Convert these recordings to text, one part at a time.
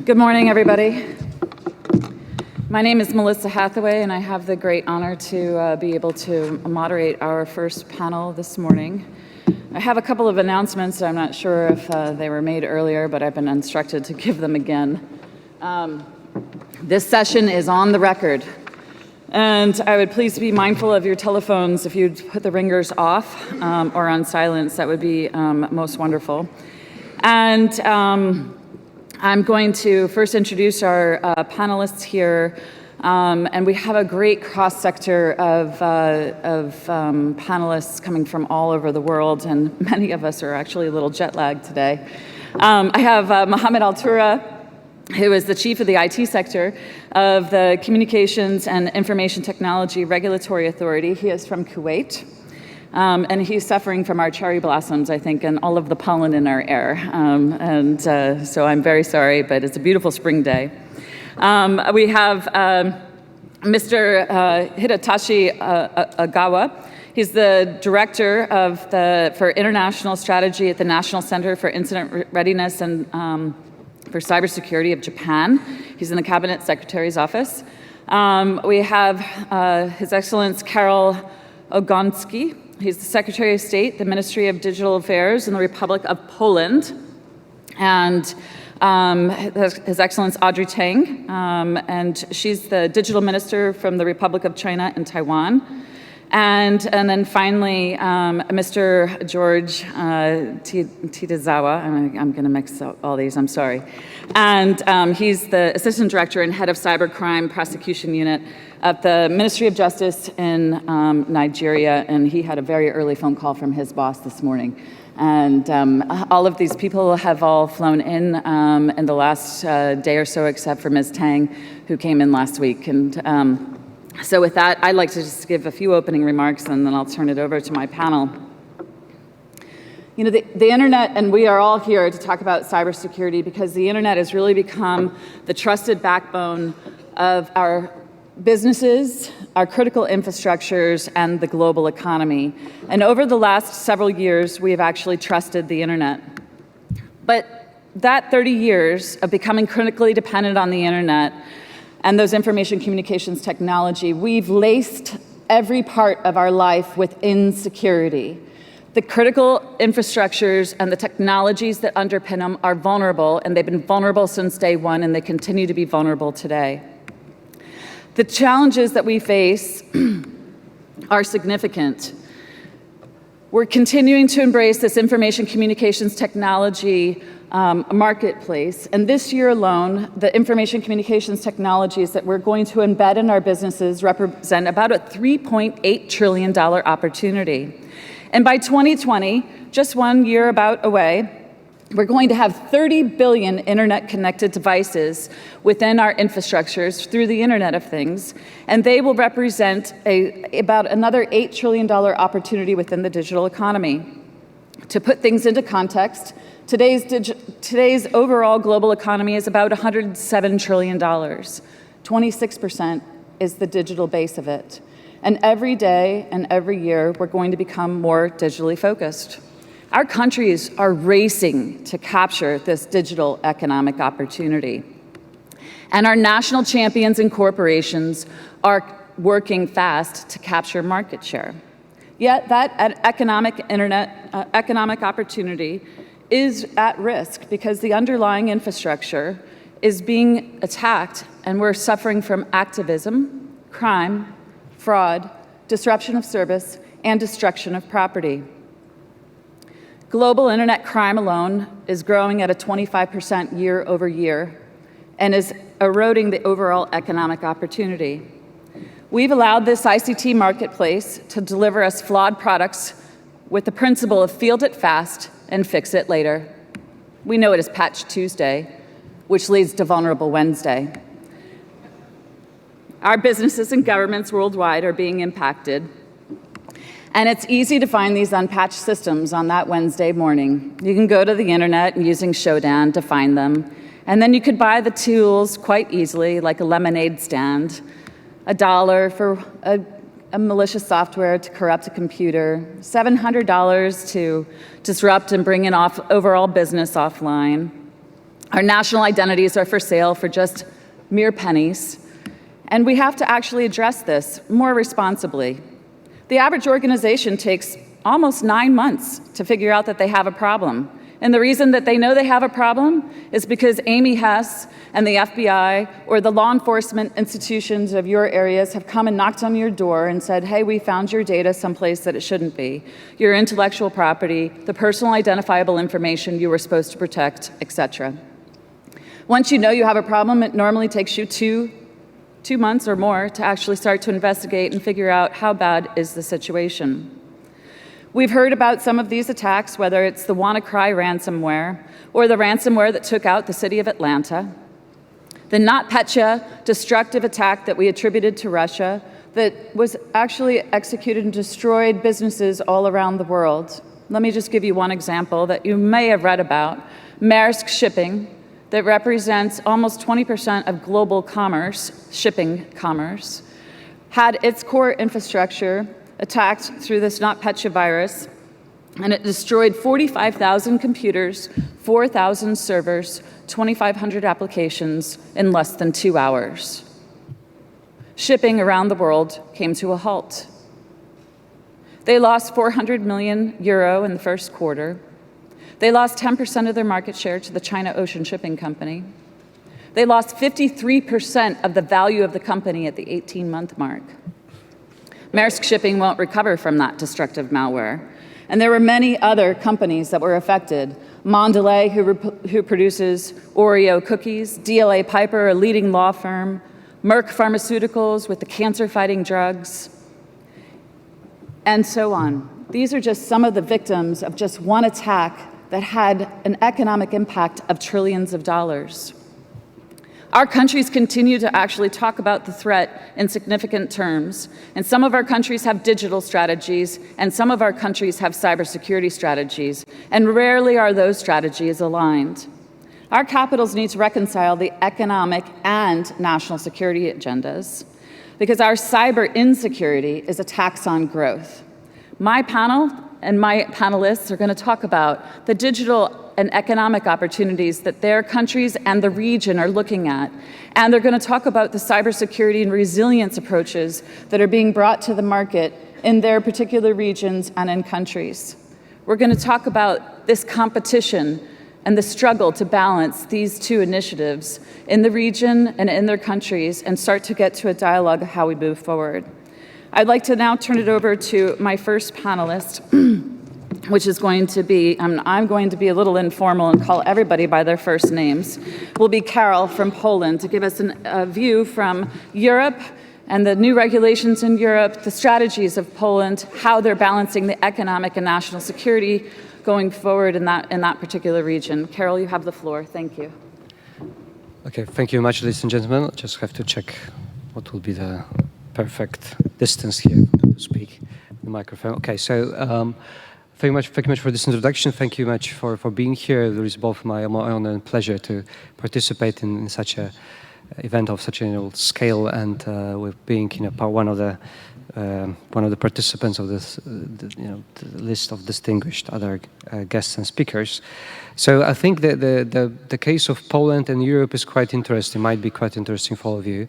Good morning, everybody. My name is Melissa Hathaway, and I have the great honor to be able to moderate our first panel this morning. I have a couple of announcements. I'm not sure if they were made earlier, but I've been instructed to give them again. This session is on the record, and I would please be mindful of your telephones. If you'd put the ringers off or on silence, that would be most wonderful. And I'm going to first introduce our panelists here, and we have a great cross-sector of panelists coming from all over the world, and many of us are actually a little jet-lagged today. I have Mohammad Altura, who is the chief of the IT sector of the Communications and Information Technology Regulatory Authority. He is from Kuwait. And he's suffering from our cherry blossoms, I think, and all of the pollen in our air. So I'm very sorry, but it's a beautiful spring day. We have Mr. Hidetoshi Ogawa. He's the director for international strategy at the National Center for Incident Readiness and for Cybersecurity of Japan. He's in the Cabinet Secretary's office. We have His Excellency Karol Okoński. He's the Secretary of State, the Ministry of Digital Affairs in the Republic of Poland. And His Excellency Audrey Tang, and she's the Digital Minister from the Republic of China and Taiwan. And then finally, Mr. George Tyendezwa. I'm going to mix up all these, I'm sorry. And he's the Assistant Director and Head of Cybercrime Prosecution Unit at the Ministry of Justice in Nigeria, and he had a very early phone call from his boss this morning. And all of these people have all flown in the last day or so, except for Ms. Tang, who came in last week. And so with that, I'd like to just give a few opening remarks, and then I'll turn it over to my panel. You know, the internet, and we are all here to talk about cybersecurity because the internet has really become the trusted backbone of our businesses, our critical infrastructures, and the global economy. And over the last several years, we have actually trusted the internet. But that 30 years of becoming critically dependent on the internet and those information communications technology, we've laced every part of our life with insecurity. The critical infrastructures and the technologies that underpin them are vulnerable, and they've been vulnerable since day one, and they continue to be vulnerable today. The challenges that we face are significant. We're continuing to embrace this information communications technology marketplace. And this year alone, the information communications technologies that we're going to embed in our businesses represent about a $3.8 trillion opportunity. And by 2020, just 1 year about away, we're going to have 30 billion internet-connected devices within our infrastructures through the Internet of Things, and they will represent about another $8 trillion opportunity within the digital economy. To put things into context, today's overall global economy is about $107 trillion. 26% is the digital base of it. And every day and every year, we're going to become more digitally focused. Our countries are racing to capture this digital economic opportunity. And our national champions and corporations are working fast to capture market share. Yet that economic opportunity is at risk because the underlying infrastructure is being attacked, and we're suffering from activism, crime, fraud, disruption of service, and destruction of property. Global internet crime alone is growing at a 25% year over year and is eroding the overall economic opportunity. We've allowed this ICT marketplace to deliver us flawed products with the principle of field it fast and fix it later. We know it as Patch Tuesday, which leads to Vulnerable Wednesday. Our businesses and governments worldwide are being impacted, and it's easy to find these unpatched systems on that Wednesday morning. You can go to the internet and using Shodan to find them, and then you could buy the tools quite easily, like a lemonade stand, $1 for a malicious software to corrupt a computer, $700 to disrupt and bring an overall business offline. Our national identities are for sale for just mere pennies. And we have to actually address this more responsibly. The average organization takes almost 9 months to figure out that they have a problem. And the reason that they know they have a problem is because Amy Hess and the FBI or the law enforcement institutions of your areas have come and knocked on your door and said, hey, we found your data someplace that it shouldn't be, your intellectual property, the personal identifiable information you were supposed to protect, etc. Once you know you have a problem, it normally takes you two months or more to actually start to investigate and figure out how bad is the situation. We've heard about some of these attacks, whether it's the WannaCry ransomware or the ransomware that took out the city of Atlanta, the NotPetya destructive attack that we attributed to Russia that was actually executed and destroyed businesses all around the world. Let me just give you one example that you may have read about. Maersk Shipping, that represents almost 20% of global commerce, shipping commerce, had its core infrastructure attacked through this NotPetya virus, and it destroyed 45,000 computers, 4,000 servers, 2,500 applications in less than 2 hours. Shipping around the world came to a halt. They lost 400 million euro in the first quarter. They lost 10% of their market share to the China Ocean Shipping Company. They lost 53% of the value of the company at the 18-month mark. Maersk Shipping won't recover from that destructive malware. And there were many other companies that were affected. Mondelez, who produces Oreo cookies, DLA Piper, a leading law firm, Merck Pharmaceuticals with the cancer-fighting drugs, and so on. These are just some of the victims of just one attack that had an economic impact of trillions of dollars. Our countries continue to actually talk about the threat in significant terms, and some of our countries have digital strategies, and some of our countries have cybersecurity strategies, and rarely are those strategies aligned. Our capitals need to reconcile the economic and national security agendas, because our cyber insecurity is a tax on growth. My panel and my panelists are going to talk about the digital and economic opportunities that their countries and the region are looking at. And they're going to talk about the cybersecurity and resilience approaches that are being brought to the market in their particular regions and in countries. We're going to talk about this competition and the struggle to balance these two initiatives in the region and in their countries and start to get to a dialogue of how we move forward. I'd like to now turn it over to my first panelist, which is going to be, I'm going to be a little informal and call everybody by their first names, will be Karol from Poland to give us a view from Europe and the new regulations in Europe, the strategies of Poland, how they're balancing the economic and national security going forward in that particular region. Karol, you have the floor. Thank you. Okay, thank you very much, ladies and gentlemen. I just have to check what will be the perfect distance here to speak the microphone. Okay, so thank you much for this introduction. Thank you much for being here. It is both my honor and pleasure to participate in such a event of such a scale, and with being one of the participants of this the list of distinguished other guests and speakers. So I think that the case of Poland and Europe is quite interesting. Might be quite interesting for all of you,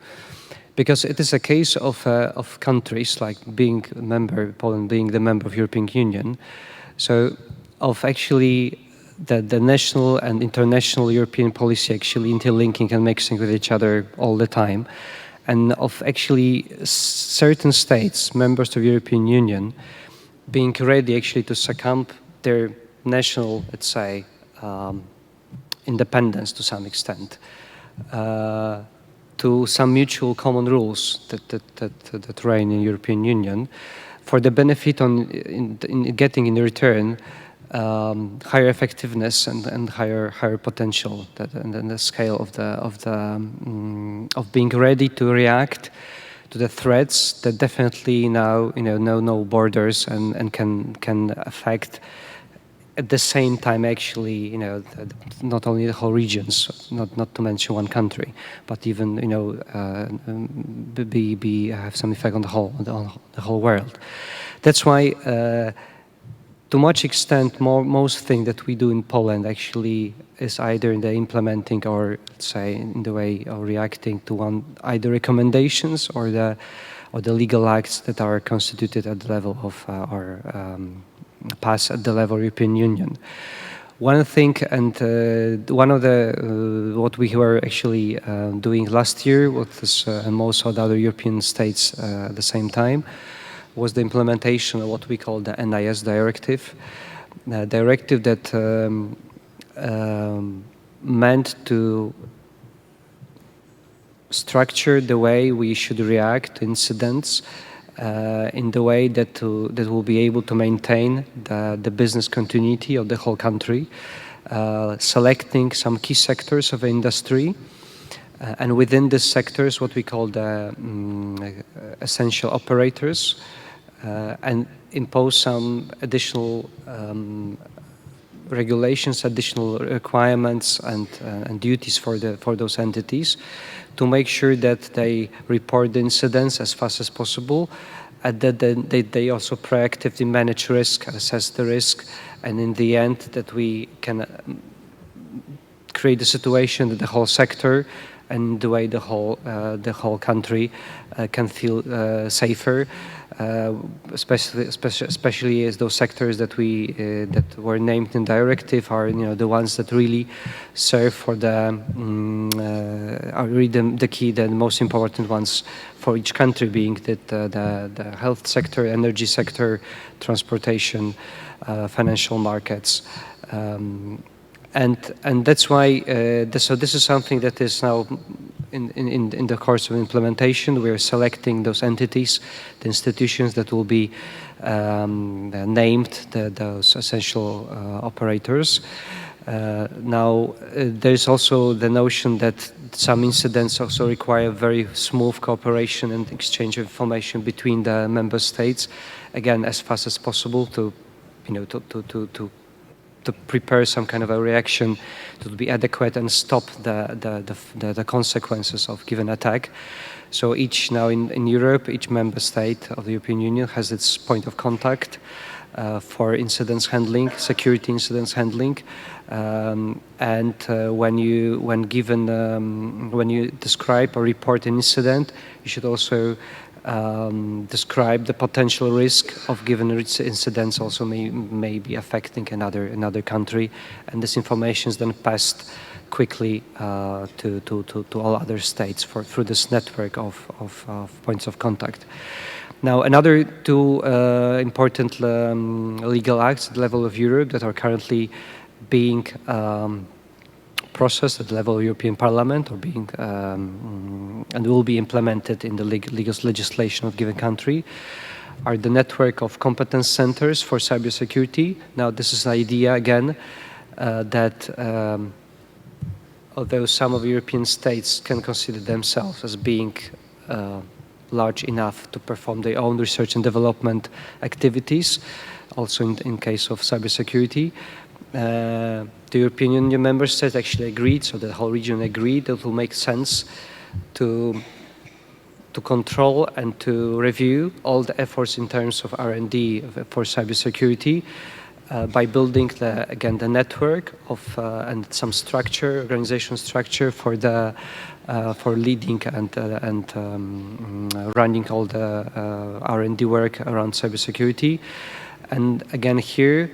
because it is a case of countries like Poland being the member of European Union. So of actually the national and international European policy actually interlinking and mixing with each other all the time, and of actually certain states, members of the European Union, being ready actually to succumb their national, let's say, independence to some extent, to some mutual common rules that reign in European Union, for the benefit in getting in return higher effectiveness and higher potential, and the scale of being ready to react to the threats that definitely now know no borders and can affect at the same time actually not only the whole regions, not to mention one country, but even have some effect on the whole world. That's why to much extent, most thing that we do in Poland actually is either in the implementing or, let's say, in the way of reacting to either recommendations or the legal acts that are constituted at the level of or pass at the level of European Union. One thing, and one of the what we were actually doing last year, what was and most of the other European states at the same time, was the implementation of what we call the NIS directive, a directive that meant to structure the way we should react to incidents in the way that will be able to maintain the business continuity of the whole country, selecting some key sectors of industry, and within these sectors, what we call the essential operators, and impose some additional regulations, additional requirements, and duties for those entities, to make sure that they report the incidents as fast as possible, and that they also proactively manage risk, assess the risk, and in the end that we can create a situation that the whole sector and the way the whole country can feel safer, especially as those sectors that were named in directive are the ones that really serve for are really the key, the most important ones for each country, being the health sector, energy sector, transportation, financial markets. And that's why, so this is something that is now in the course of implementation. We're selecting those entities, the institutions that will be named those essential operators. Now, there's also the notion that some incidents also require very smooth cooperation and exchange of information between the member states, again, as fast as possible to prepare some kind of a reaction to be adequate and stop the consequences of given attack. So each now in Europe, each member state of the European Union has its point of contact for incidents handling, security incidents handling, and when you describe or report an incident, you should also describe the potential risk of given incidents also may be affecting another country, and this information is then passed quickly to all other states through this network of points of contact. Now, another two important legal acts at the level of Europe that are currently being processed at the level of European Parliament, or being and will be implemented in the legal legislation of given country, are the network of competence centers for cybersecurity. Now, this is an idea again that although some of European states can consider themselves as being large enough to perform their own research and development activities, also in case of cybersecurity, the European Union member states actually agreed, so the whole region agreed that it will make sense to control and to review all the efforts in terms of R&D for cybersecurity by building the network of and some structure, organizational structure for leading and running all the R&D work around cybersecurity, and again here,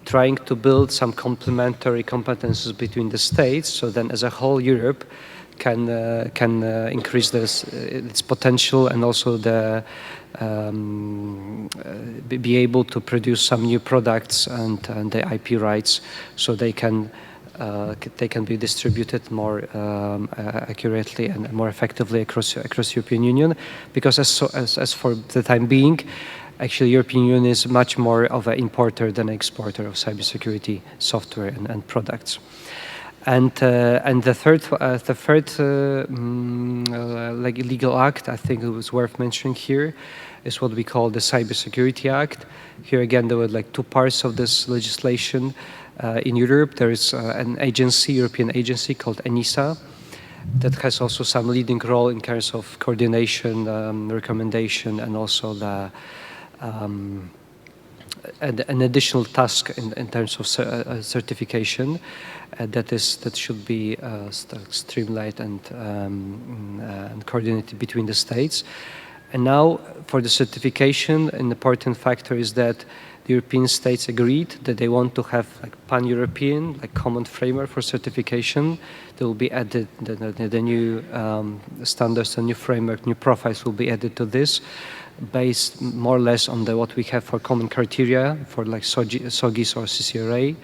trying to build some complementary competences between the states, so then as a whole Europe can increase its potential and also be able to produce some new products and the IP rights, so they can be distributed more accurately and more effectively across European Union, because as for the time being, actually, European Union is much more of an importer than an exporter of cybersecurity software and products. And the third legal act, I think it was worth mentioning here, is what we call the Cybersecurity Act. Here again, there were two parts of this legislation. In Europe, there is an agency, European agency called ENISA, that has also some leading role in terms of coordination, recommendation, and also an additional task in terms of certification that should be streamlined and coordinated between the states. And now for the certification, an important factor is that the European states agreed that they want to have like pan-European, like common framework for certification. There will be added the new standards, the new framework, new profiles will be added to this, based more or less on what we have for common criteria for like SOGIs or CCRA.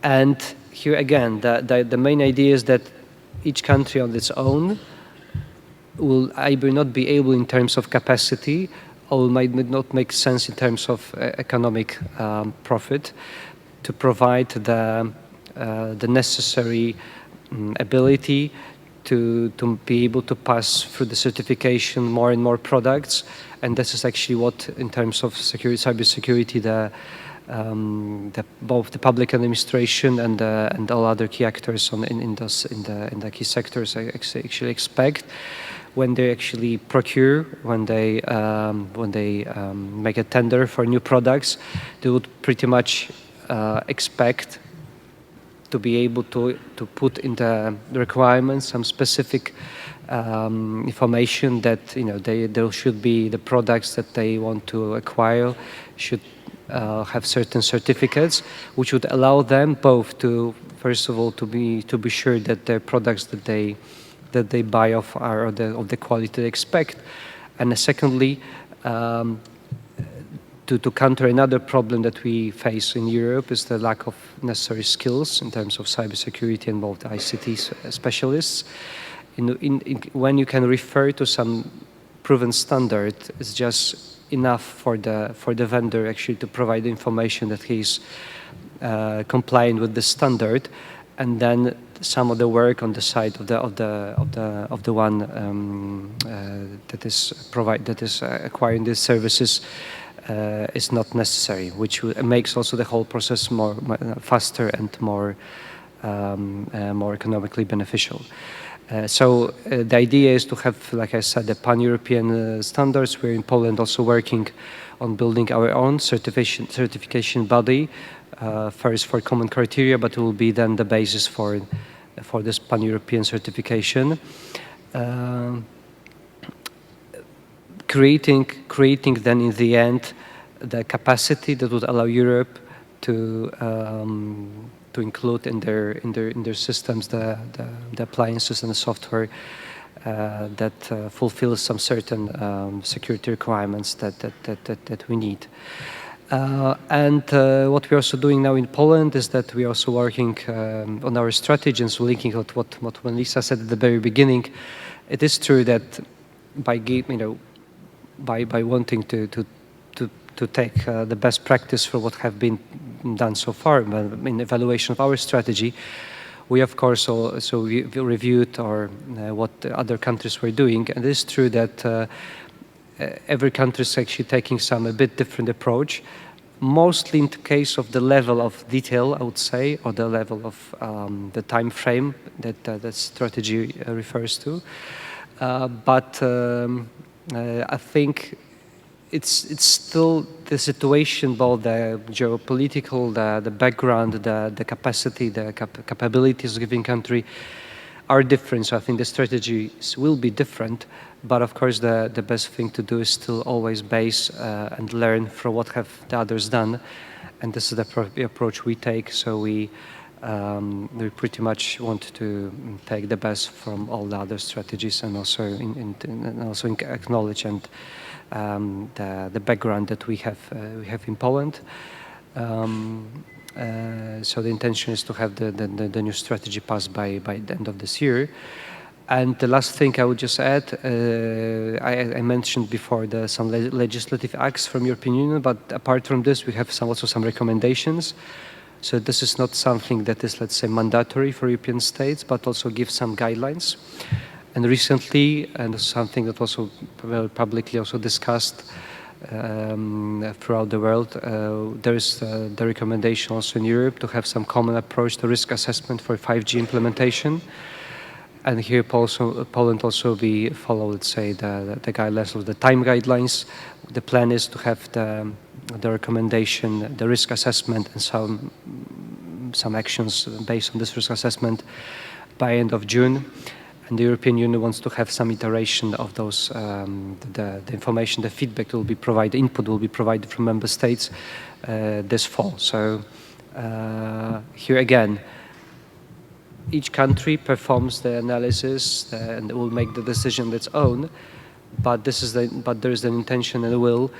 And here again, the main idea is that each country on its own will either not be able in terms of capacity or might not make sense in terms of economic profit to provide the necessary ability to be able to pass through the certification more and more products. And this is actually what, in terms of cybersecurity, both the public administration and all other key actors in the key sectors actually expect when they actually procure, when they make a tender for new products. They would pretty much expect to be able to put in the requirements some specific information that there should be the products that they want to acquire should have certain certificates, which would allow them both to, first of all, to be sure that the products that they buy are of the quality they expect, and secondly, to counter another problem that we face in Europe is the lack of necessary skills in terms of cybersecurity and both ICT specialists. When you can refer to some proven standard, it's just enough for the vendor actually to provide information that he's compliant with the standard, and then some of the work on the side of the one that is acquiring these services is not necessary, which makes also the whole process more faster and more economically beneficial. So the idea is to have, like I said, the pan-European standards. We're in Poland also working on building our own certification body, first for common criteria, but it will be then the basis for this pan-European certification. Creating then in the end the capacity that would allow Europe to include in their systems the appliances and the software that fulfills some certain security requirements that we need. And what we're also doing now in Poland is that we're also working on our strategy, and so linking out what Melissa said at the very beginning. It is true that by wanting to take the best practice for what have been done so far in evaluation of our strategy, we of course also reviewed what the other countries were doing, and it is true that every country is actually taking a bit different approach, mostly in the case of the level of detail, I would say, or the level of the time frame that strategy refers to. But I think it's still the situation, both the geopolitical, the background, the capacity, the capabilities of giving country are different. So I think the strategies will be different. But of course, the best thing to do is still always base and learn from what have the others done. And this is the approach we take. So we pretty much want to take the best from all the other strategies, and also acknowledge the background that we have in Poland. So the intention is to have the new strategy passed by the end of this year. And the last thing I would just add, I mentioned before some legislative acts from European Union, but apart from this, we have also some recommendations. So this is not something that is, let's say, mandatory for European states, but also gives some guidelines. And recently, and something that also publicly also discussed throughout the world, there is the recommendation also in Europe to have some common approach to risk assessment for 5G implementation. And here Poland also follow, let's say, the guidelines of the time guidelines. The plan is to have the recommendation, the risk assessment, and some actions based on this risk assessment by end of June. And the European Union wants to have some iteration of those, the information, the feedback will be provided, input will be provided from member states this fall. So here again, each country performs the analysis and will make the decision on its own, but there is an intention and a will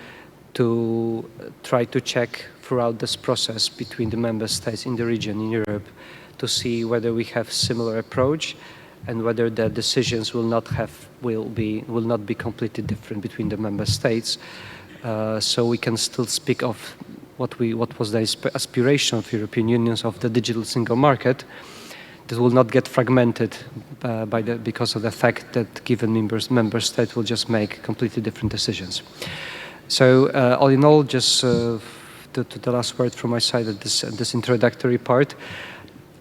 to try to check throughout this process between the member states in the region, in Europe, to see whether we have similar approach and whether the decisions will not be completely different between the member states. So we can still speak of what was the aspiration of the European Union of the digital single market. That will not get fragmented because of the fact that given member state will just make completely different decisions. So all in all, just to the last word from my side at this introductory part,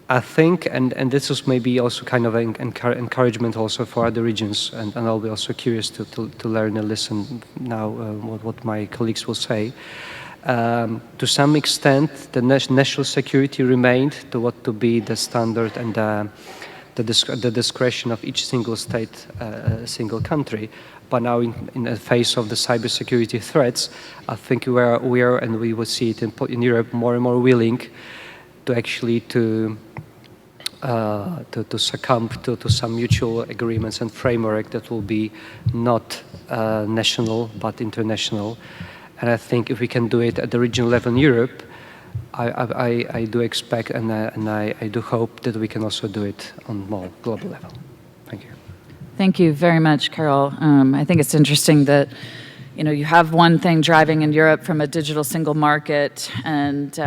I think, and this was maybe also kind of an encouragement also for other regions, and I'll be also curious to learn and listen now what my colleagues will say. To some extent, the national security remained to what to be the standard and the discretion of each single state, single country. But now, in the face of the cybersecurity threats, I think we are, and we will see it in Europe, more and more willing to actually to succumb to some mutual agreements and framework that will be not national but international. And I think if we can do it at the regional level in Europe, I do expect and I do hope that we can also do it on more global level. Thank you. Thank you very much, Karol. I think it's interesting that you have one thing driving in Europe from a digital single market and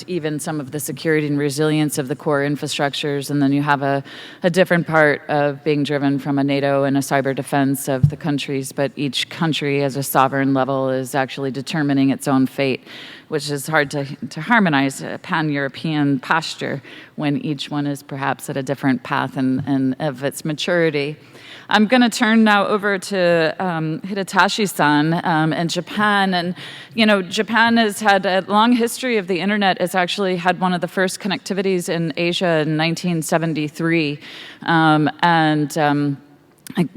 even some of the security and resilience of the core infrastructures, and then you have a different part of being driven from a NATO and a cyber defense of the countries, but each country as a sovereign level is actually determining its own fate, which is hard to harmonize a pan-European posture when each one is perhaps at a different path and of its maturity. I'm going to turn now over to Hidetoshi-san and Japan. And, Japan has had a long history of the internet. It's actually had one of the first connectivities in Asia in 1973.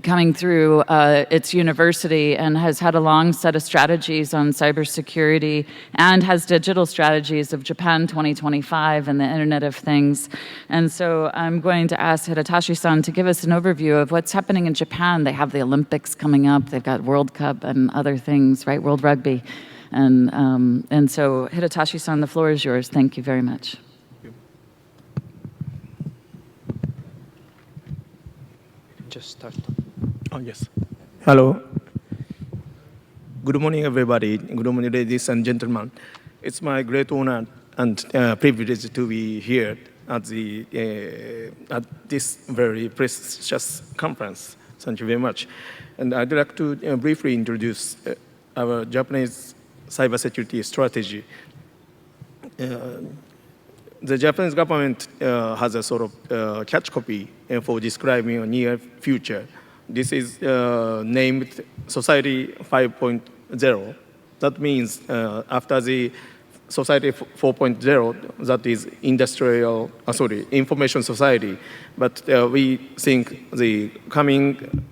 Coming through its university, and has had a long set of strategies on cybersecurity and has digital strategies of Japan 2025 and the Internet of Things. And so I'm going to ask Hidetoshi-san to give us an overview of what's happening in Japan. They have the Olympics coming up. They've got World Cup and other things, right? World Rugby. And so Hidetoshi-san, the floor is yours. Thank you very much. Just start. Oh, yes. Hello. Good morning, everybody. Good morning, ladies and gentlemen. It's my great honor and privilege to be here at this very prestigious conference. Thank you very much. And I'd like to briefly introduce our Japanese cybersecurity strategy. The Japanese government has a sort of catch copy for describing a near future. This is named Society 5.0. That means after the Society 4.0, that is information society. But we think the coming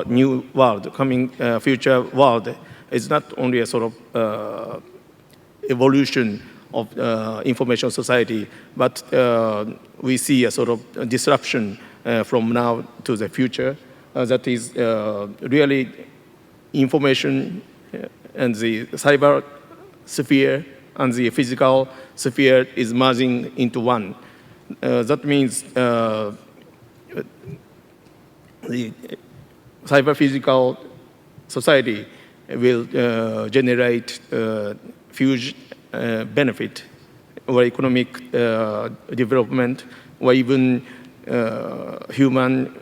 new world, coming future world is not only a sort of evolution of information society, but we see a sort of disruption from now to the future. That is really information and the cyber sphere and the physical sphere is merging into one. That means the cyber-physical society will generate huge benefit or economic development or even human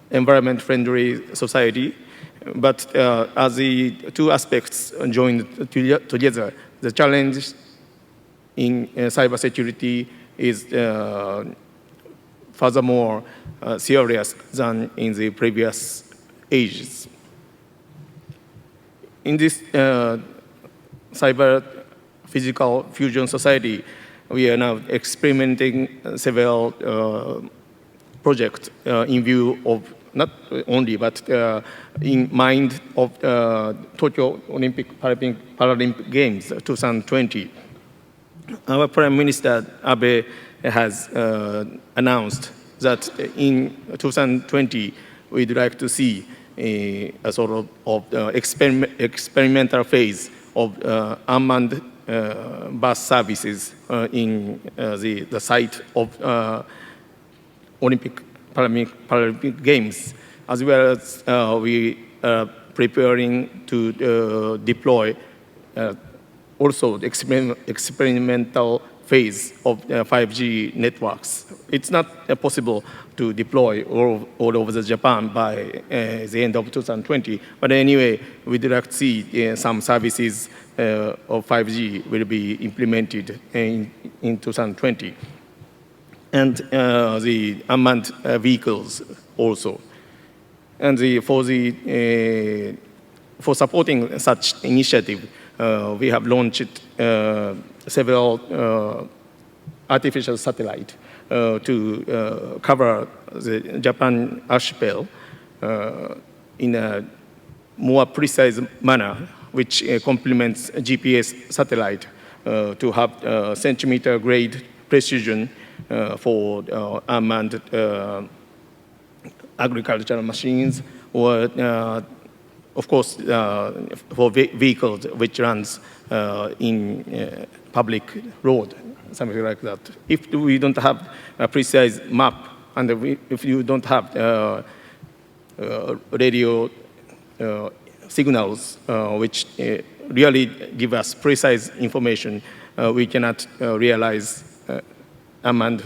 environment-friendly society. But as the two aspects joined together, the challenge in cybersecurity is furthermore serious than in the previous ages. In this cyber physical fusion society, we are now experimenting several projects in view of not only, but in mind of Tokyo Paralympic Games 2020. Our Prime Minister Abe has announced that in 2020, we'd like to see a sort of experimental phase of unmanned bus services in the site of Paralympic Games, as well as we are preparing to deploy also the experimental phase of 5G networks. It's not possible to deploy all over Japan by the end of 2020, but anyway, we'd like to see some services of 5G will be implemented in 2020. And the unmanned vehicles also. And for supporting such initiative, we have launched several artificial satellites to cover the Japan archipel in a more precise manner, which complements GPS satellite to have centimeter grade precision for unmanned agricultural machines, or of course for vehicles which runs in public road, something like that. If we don't have a precise map, and if you don't have radio signals which really give us precise information, we cannot realize unmanned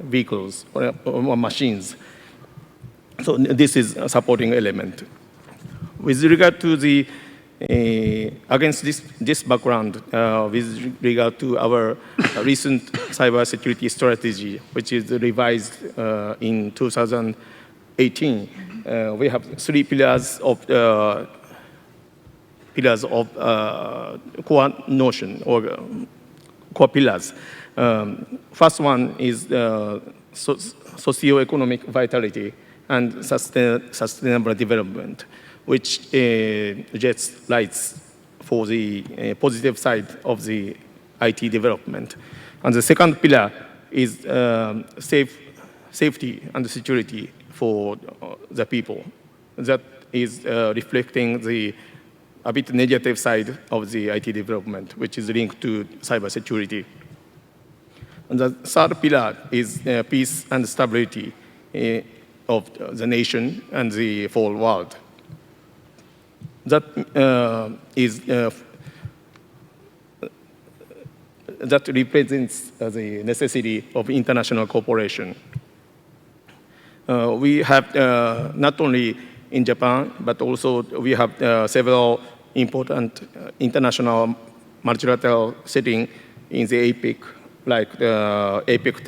vehicles or machines. So this is a supporting element. With regard to the, against this background, with regard to our recent cybersecurity strategy, which is revised in 2018, we have three pillars of core notion or core pillars. First one is socio-economic vitality and sustainable development, which sheds lights for the positive side of the IT development. And the second pillar is safety and security for the people. That is reflecting the a bit negative side of the IT development, which is linked to cybersecurity. And the third pillar is peace and stability of the nation and the whole world. That that represents the necessity of international cooperation. We have not only in Japan, but also we have several important international multilateral settings in the APEC, like APEC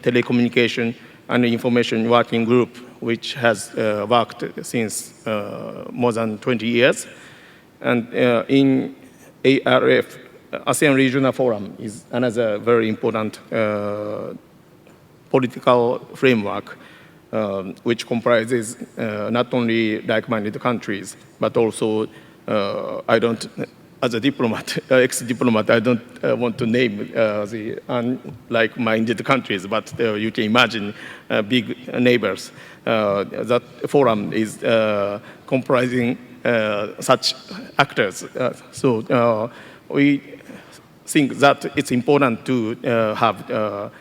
Telecommunication and Information Working Group, which has worked since more than 20 years. And in ARF, ASEAN Regional Forum is another very important political framework, which comprises not only like-minded countries, but also, as a diplomat, ex-diplomat, I don't want to name the unlike-minded countries, but you can imagine big neighbors. That forum is comprising such actors. So we think that it's important to have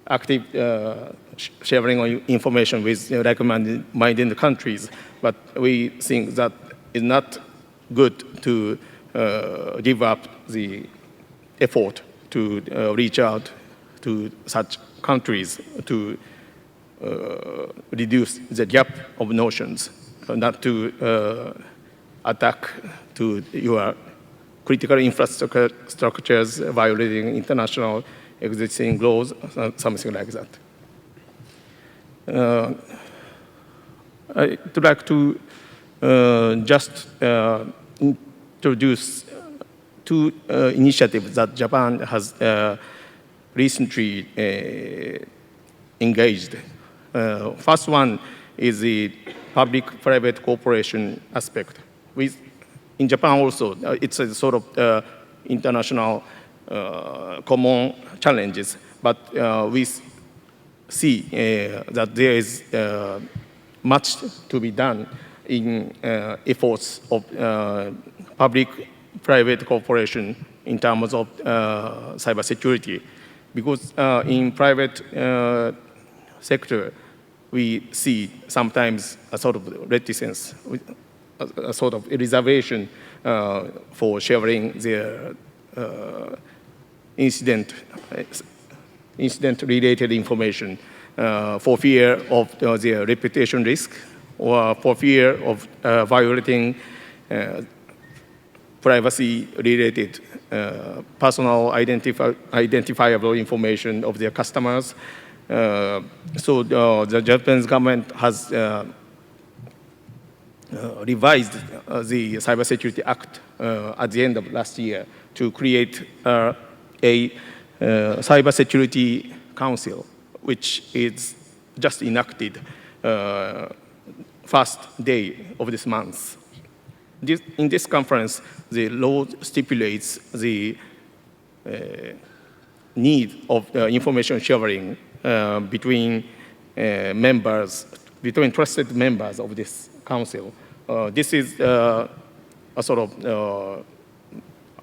active sharing of information with like-minded countries, but we think that it's not good to give up the effort to reach out to such countries to reduce the gap of notions, not to attack to your critical infrastructures violating international existing laws, something like that. I'd like to just introduce two initiatives that Japan has recently engaged. First one is the public-private cooperation aspect. In Japan also, it's a sort of international common challenges, but we see that there is much to be done in efforts of public-private cooperation in terms of cybersecurity. Because in private sector, we see sometimes a sort of reticence, a sort of reservation for sharing their incident-related information for fear of their reputation risk or for fear of violating privacy-related personal identifiable information of their customers. So the Japanese government has revised the Cybersecurity Act at the end of last year to create a Cybersecurity Council, which is just enacted first day of this month. In this conference, the law stipulates the need of information sharing between trusted members of this council. This is a sort of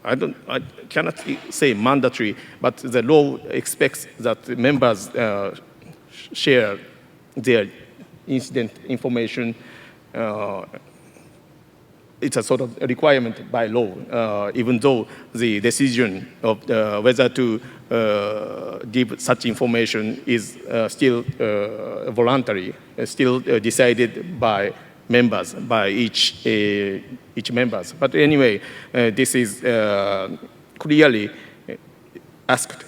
I cannot say mandatory, but the law expects that members share their incident information. It's a sort of a requirement by law, even though the decision of whether to give such information is still voluntary, still decided by members, by each members. But anyway, this is clearly asked,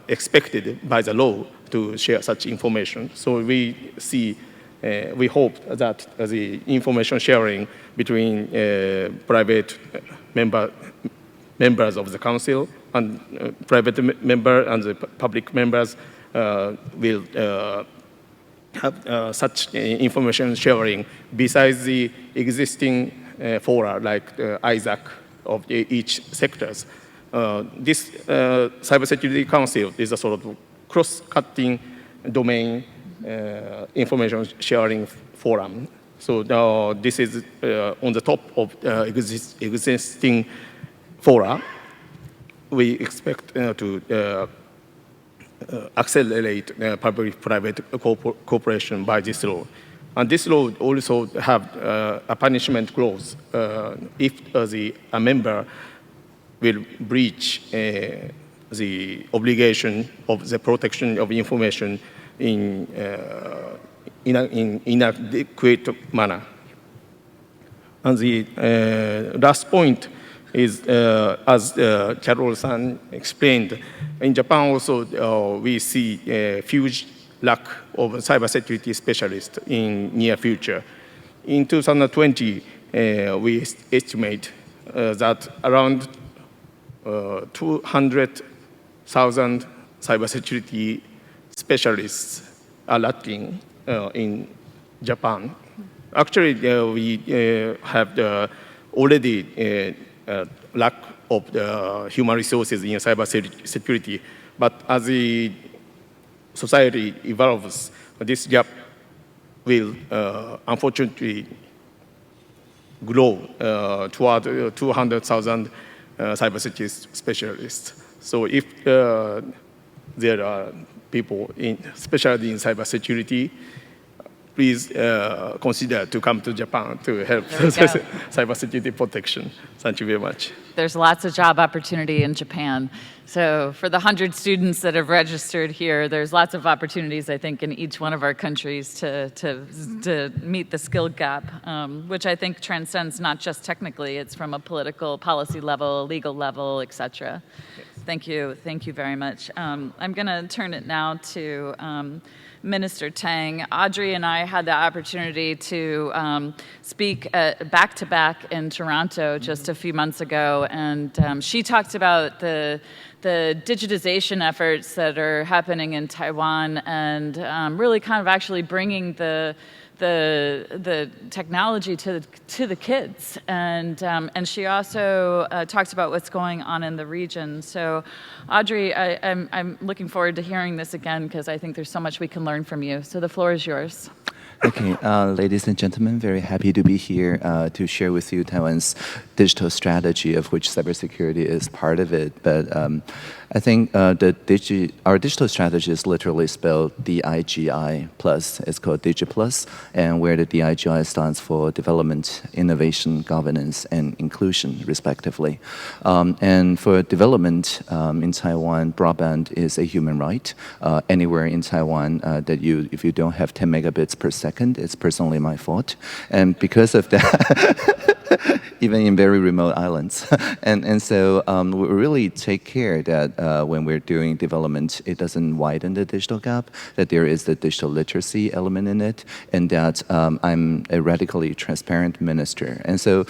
expected by the law to share such information. So we see, we hope that the information sharing between private members of the council and private member and the public members will have such information sharing besides the existing fora like ISAC of each sectors. This Cybersecurity Council is a sort of cross-cutting domain information sharing forum. So this is on the top of existing fora. We expect to accelerate public-private cooperation by this law. And this law also have a punishment clause if a member will breach the obligation of the protection of information in inadequate manner. And the last point is, as Karol-san explained, in Japan also we see a huge lack of cybersecurity specialists in near future. In 2020, we estimate that around 200,000 cybersecurity specialists are lacking in Japan. Actually, we have already lack of the human resources in cybersecurity, but as the society evolves, this gap will unfortunately grow toward 200,000 cybersecurity specialists. So if there are people especially in cybersecurity, please consider to come to Japan to help cybersecurity protection. Thank you very much. There's lots of job opportunity in Japan. So for the 100 students that have registered here, there's lots of opportunities, I think, in each one of our countries to meet the skill gap, which I think transcends not just technically, it's from a political policy level, legal level, et cetera. Yes. Thank you. Thank you very much. I'm going to turn it now to Minister Tang. Audrey and I had the opportunity to speak back-to-back in Toronto just a few months ago, and she talked about the digitization efforts that are happening in Taiwan and really kind of actually bringing the technology to the kids, and she also talked about what's going on in the region. So, Audrey, I'm looking forward to hearing this again because I think there's so much we can learn from you. So the floor is yours. Okay, ladies and gentlemen, very happy to be here to share with you Taiwan's digital strategy, of which cybersecurity is part of it. But I think our digital strategy is literally spelled DIGI plus. It's called Digi Plus, and where the DIGI stands for Development, Innovation, Governance, and Inclusion, respectively. And for development in Taiwan, broadband is a human right. Anywhere in Taiwan if you don't have 10 megabits per second, it's personally my fault. And because of that, even in very remote islands. and so we really take care that when we're doing development, it doesn't widen the digital gap, that there is the digital literacy element in it, and that I'm a radically transparent minister. And so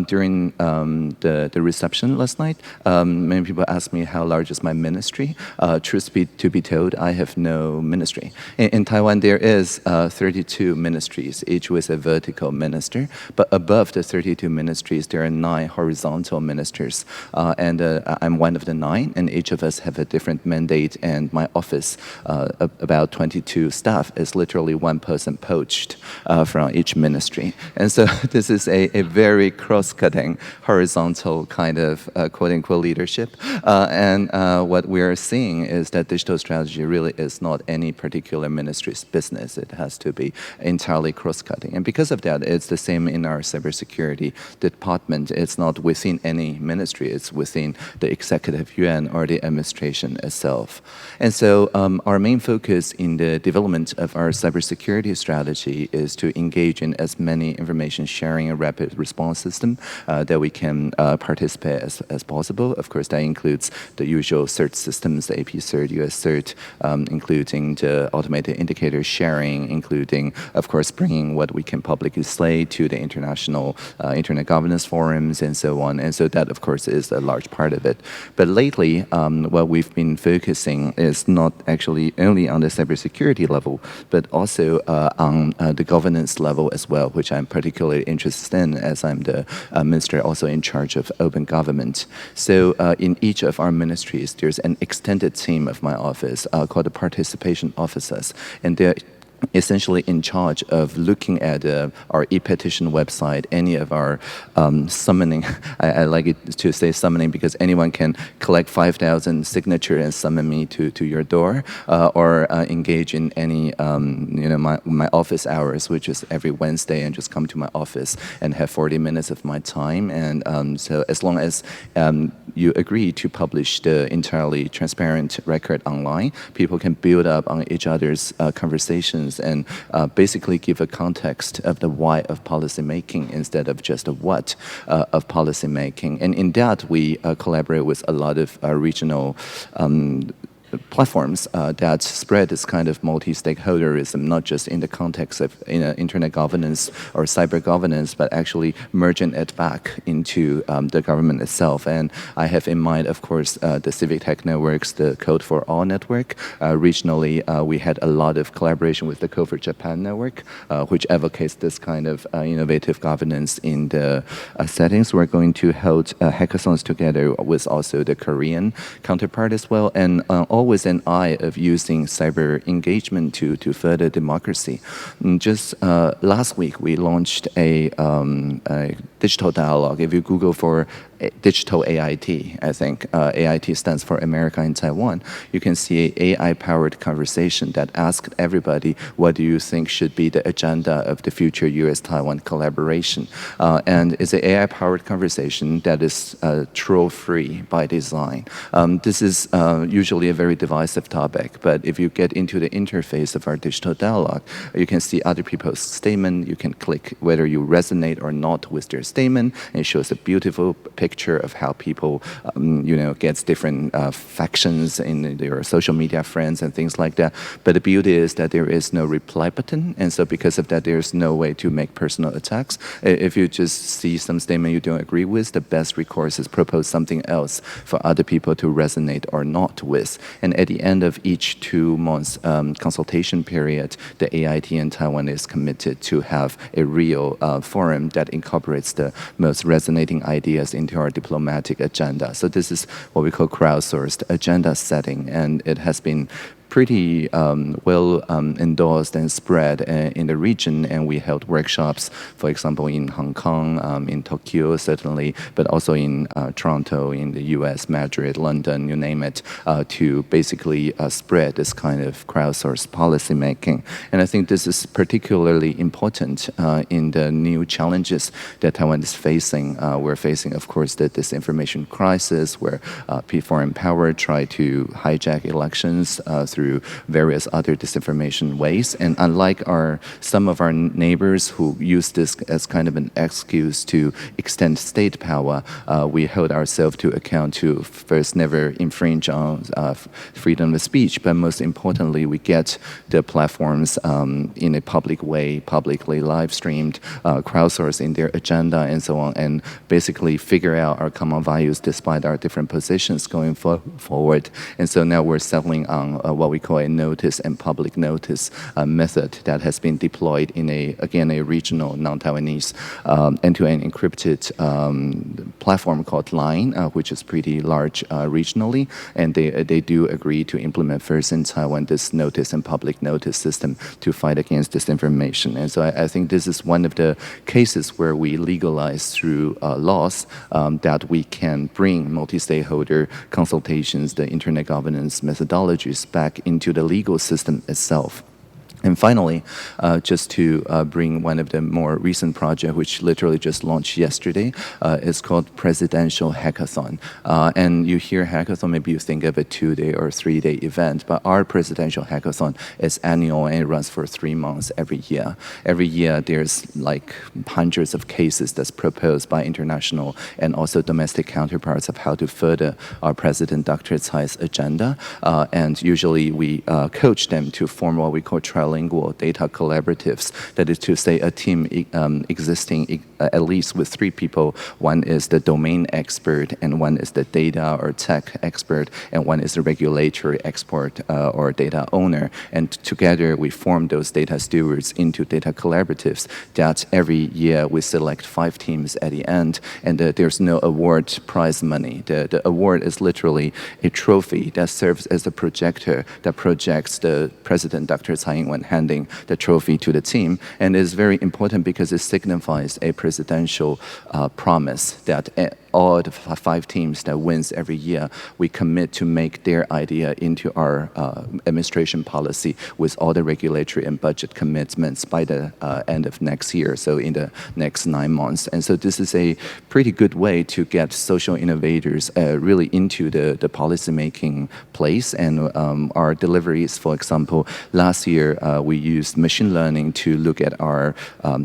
during the reception last night, many people asked me how large is my ministry. Truth to be told, I have no ministry. In Taiwan, there is 32 ministries, each with a vertical minister, but above the 32 ministries, there are 9 horizontal ministers, and I'm one of the 9, and each of us have a different mandate, and my office, about 22 staff, is literally one person poached from each ministry. And so this is a very cross-cutting, horizontal kind of quote-unquote leadership, and what we're seeing is that digital strategy really is not any particular ministry's business. It has to be entirely cross-cutting, and because of that, it's the same in our cybersecurity department. It's not within any ministry, it's within the executive yuan or the administration itself. And so our main focus in the development of our cybersecurity strategy is to engage in as many information sharing and rapid response system that we can participate as possible. Of course, that includes the usual cert systems, the AP cert, US cert, including the automated indicator sharing, including, of course, bringing what we can publicly say to the international internet governance forums and so on. And so that, of course, is a large part of it. But lately, what we've been focusing is not actually only on the cybersecurity level, but also on the governance level as well, which I'm particularly interested in as I'm the minister also in charge of open government. So in each of our ministries, there's an extended team of my office called the participation officers, and they're essentially in charge of looking at our e-petition website, any of our summoning. I like it to say summoning because anyone can collect 5,000 signatures and summon me to your door, or engage in any, my office hours, which is every Wednesday, and just come to my office and have 40 minutes of my time. And so as long as you agree to publish the entirely transparent record online, people can build up on each other's conversations and basically give a context of the why of policymaking instead of just the what of policymaking. And in that, we collaborate with a lot of regional platforms that spread this kind of multi-stakeholderism, not just in the context of internet governance or cyber governance, but actually merging it back into the government itself. And I have in mind, of course, the civic tech networks, the Code for All network. Regionally, we had a lot of collaboration with the Code for Japan network, which advocates this kind of innovative governance in the settings. We're going to hold hackathons together with also the Korean counterpart as well, and all with an eye of using cyber engagement to further democracy. And just last week, we launched a digital dialogue. If you Google for digital AIT, I think AIT stands for America in Taiwan, you can see an AI-powered conversation that asks everybody, what do you think should be the agenda of the future US-Taiwan collaboration? And it's an AI-powered conversation that is troll-free by design. This is usually a very divisive topic, but if you get into the interface of our digital dialogue, you can see other people's statement, you can click whether you resonate or not with their statement, and it shows a beautiful picture picture of how people, gets different factions in their social media friends and things like that. But the beauty is that there is no reply button, and so because of that, there's no way to make personal attacks. If you just see some statement you don't agree with, the best recourse is propose something else for other people to resonate or not with. And at the end of each 2 months consultation period, the AIT in Taiwan is committed to have a real forum that incorporates the most resonating ideas into our diplomatic agenda. So this is what we call crowdsourced agenda setting, and it has been pretty well endorsed and spread in the region, and we held workshops, for example, in Hong Kong, in Tokyo, certainly, but also in Toronto, in the US, Madrid, London, you name it, to basically spread this kind of crowdsourced policy making. And I think this is particularly important in the new challenges that Taiwan is facing. We're facing, of course, the disinformation crisis, where foreign power try to hijack elections through various other disinformation ways. And unlike some of our neighbors who use this as kind of an excuse to extend state power, we hold ourselves to account to first never infringe on freedom of speech, but most importantly, we get the platforms in a public way, publicly live streamed, crowdsourcing their agenda and so on, and basically figure out our common values despite our different positions going forward. And so now we're settling on what we call a notice and public notice method that has been deployed in a regional non-Taiwanese end-to-end encrypted platform called Line, which is pretty large regionally, and they do agree to implement first in Taiwan this notice and public notice system to fight against disinformation. And so I think this is one of the cases where we legalize through laws that we can bring multi-stakeholder consultations, the internet governance methodologies back into the legal system itself. And finally, just to bring one of the more recent projects, which literally just launched yesterday, is called Presidential Hackathon. And you hear hackathon, maybe you think of a 2-day or 3-day event, but our Presidential Hackathon is annual and it runs for 3 months every year. Every year, there's like hundreds of cases that's proposed by international and also domestic counterparts of how to further our President Dr. Tsai's agenda. And usually we coach them to form what we call trilingual data collaboratives. That is to say, a team existing at least with 3 people. One is the domain expert, and one is the data or tech expert, and one is the regulatory expert or data owner. And together we form those data stewards into data collaboratives that every year we select 5 teams at the end, and there's no award prize money. The award is literally a trophy that serves as a projector that projects the President Dr. Tsai Ing-wen handing the trophy to the team. And it's very important because it signifies a presidential promise that all the 5 teams that wins every year, we commit to make their idea into our administration policy with all the regulatory and budget commitments by the end of next year, so in the next 9 months. And so this is a pretty good way to get social innovators really into the policy-making place. And our deliveries, for example, last year we used machine learning to look at our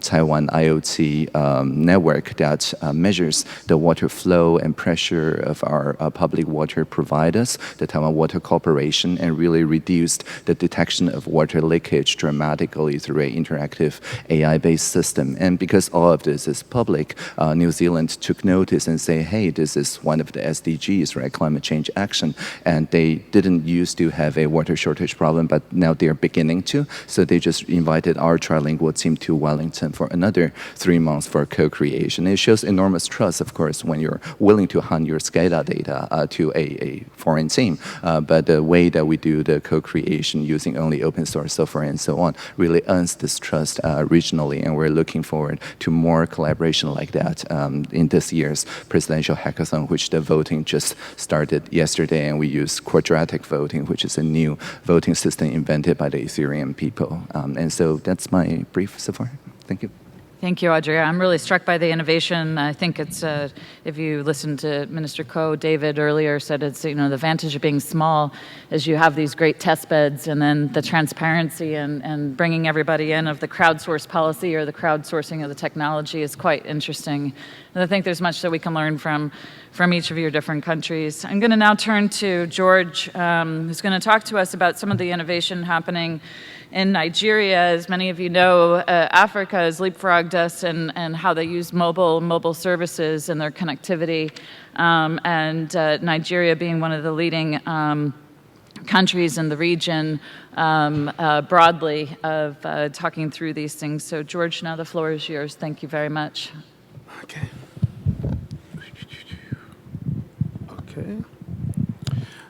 Taiwan IoT network that measures the water flow and pressure of our public water providers, the Taiwan Water Corporation, and really reduced the detection of water leakage dramatically through an interactive AI-based system. And because all of this is public, New Zealand took notice and say, hey, this is one of the SDGs, right, climate change action. And they didn't used to have a water shortage problem, but now they're beginning to. So they just invited our trilingual team to Wellington for another 3 months for co-creation. It shows enormous trust, of course, when you're willing to hand your SCADA data to a foreign team. But the way that we do the co-creation using only open source software and so on really earns this trust regionally. And we're looking forward to more collaboration like that in this year's Presidential Hackathon, which the voting just started yesterday. And we use quadratic voting, which is a new voting system invented by the Ethereum people. And so that's my brief so far. Thank you. Thank you, Audrey. I'm really struck by the innovation. I think it's, if you listen to Minister Ko, David earlier said it's, the advantage of being small is you have these great test beds, and then the transparency and bringing everybody in of the crowdsource policy or the crowdsourcing of the technology is quite interesting. And I think there's much that we can learn from each of your different countries. I'm going to now turn to George, who's going to talk to us about some of the innovation happening in Nigeria. As many of you know, Africa has leapfrogged us and how they use mobile services and their connectivity, and Nigeria being one of the leading countries in the region broadly of talking through these things. So George, now the floor is yours. Thank you very much. Okay.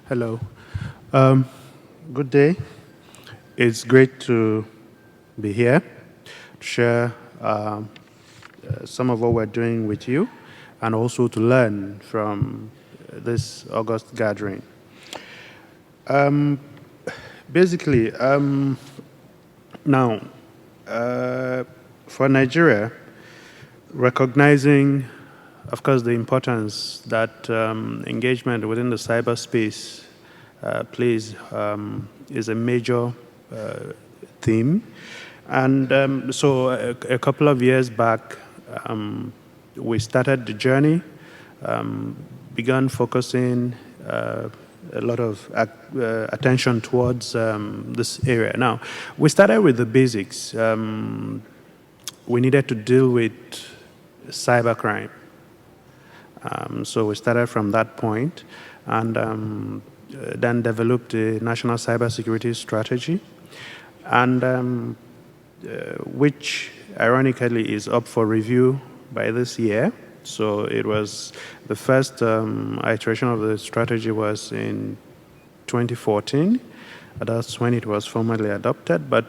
Hello. Good day. It's great to be here to share some of what we're doing with you and also to learn from this August gathering. Basically, now, for Nigeria, recognizing, of course, the importance that engagement within the cyberspace plays is a major theme. And so a couple of years back, we started the journey, began focusing a lot of attention towards this area. Now, we started with the basics. We needed to deal with cybercrime. So we started from that point and then developed a national cybersecurity strategy, and which ironically is up for review by this year. So it was the first iteration of the strategy was in 2014. That's when it was formally adopted, but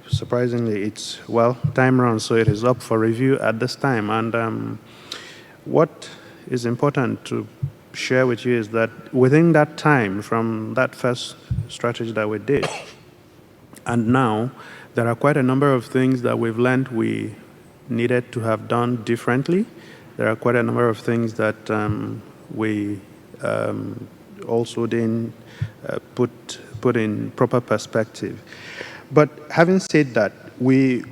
surprisingly, it's, well, time runs, so it is up for review at this time. And what is important to share with you is that within that time, from that first strategy that we did, and now, there are quite a number of things that we've learned we needed to have done differently. There are quite a number of things that we also didn't put in proper perspective. But having said that, we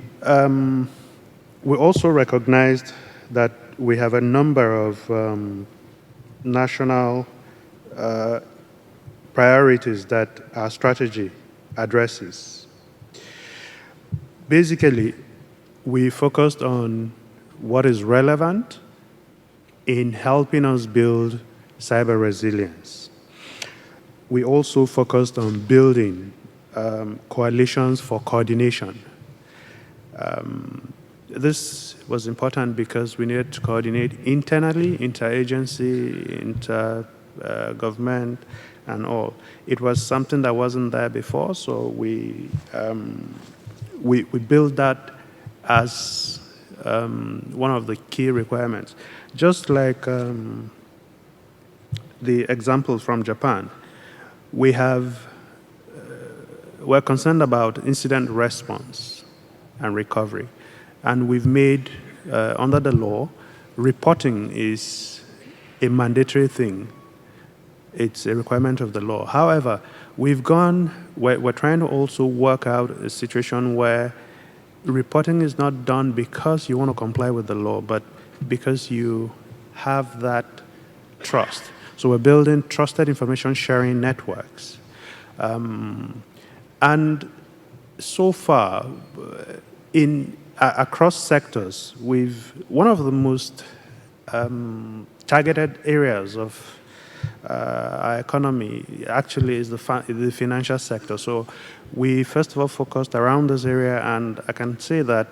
also recognized that we have a number of national priorities that our strategy addresses. Basically, we focused on what is relevant in helping us build cyber resilience. We also focused on building coalitions for coordination. This was important because we needed to coordinate internally, interagency, inter-government, and all. It was something that wasn't there before, so we built that as one of the key requirements. Just like the example from Japan, we're concerned about incident response and recovery. And we've made, under the law, reporting is a mandatory thing. It's a requirement of the law. However, we're trying to also work out a situation where reporting is not done because you want to comply with the law, but because you have that trust. So we're building trusted information sharing networks. And so far, across sectors, one of the most targeted areas of our economy actually is the financial sector. So we first of all focused around this area, and I can say that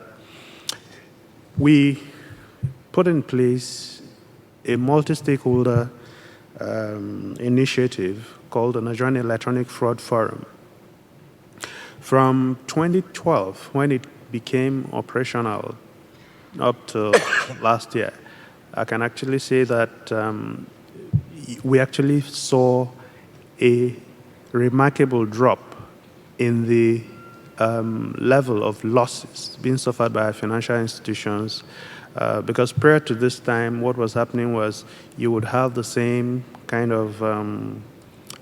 we put in place a multi-stakeholder initiative called the Nigerian Electronic Fraud Forum. From 2012, when it became operational up to last year, I can actually say that we actually saw a remarkable drop in the level of losses being suffered by financial institutions, because prior to this time, what was happening was you would have the same kind of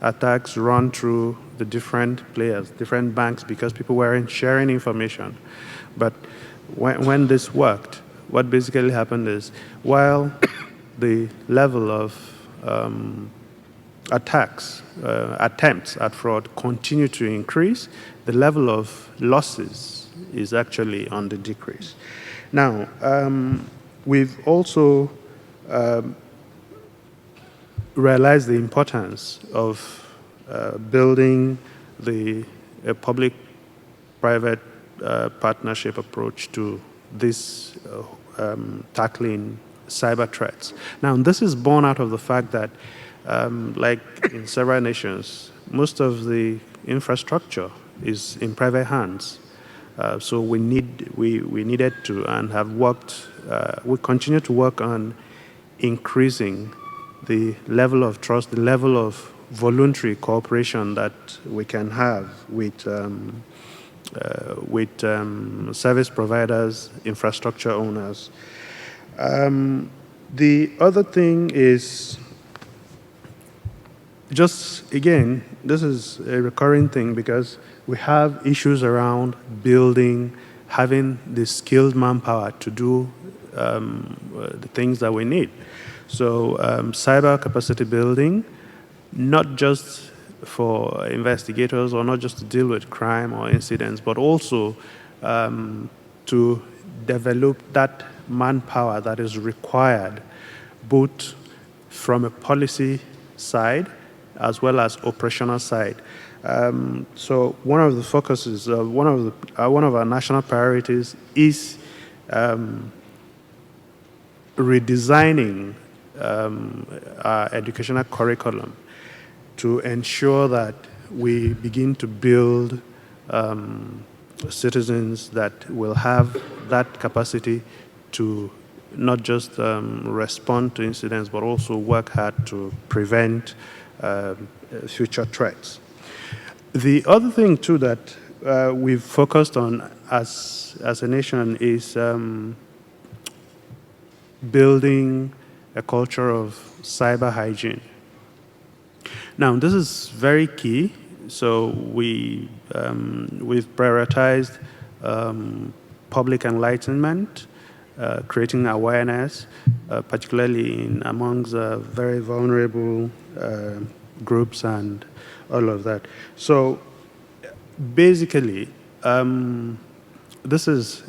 attacks run through the different players, different banks, because people weren't sharing information. But when this worked, what basically happened is, while the level of attempts at fraud continue to increase, the level of losses is actually on the decrease. Now, we've also realized the importance of building a public-private partnership approach to this tackling cyber threats. Now, this is born out of the fact that, like in several nations, most of the infrastructure is in private hands. So we needed to, and have worked, we continue to work on increasing the level of trust, the level of voluntary cooperation that we can have with service providers, infrastructure owners. The other thing is, just again, this is a recurring thing because we have issues around building, having the skilled manpower to do the things that we need. So cyber capacity building, not just for investigators or not just to deal with crime or incidents, but also to develop that manpower that is required both from a policy side as well as operational side. So one of the focuses, one of our national priorities is redesigning our educational curriculum to ensure that we begin to build citizens that will have that capacity to not just respond to incidents, but also work hard to prevent future threats. The other thing, too, that we've focused on as a nation is building a culture of cyber hygiene. Now, this is very key. So we've prioritized public enlightenment, creating awareness, particularly amongst very vulnerable groups and all of that. So basically, this is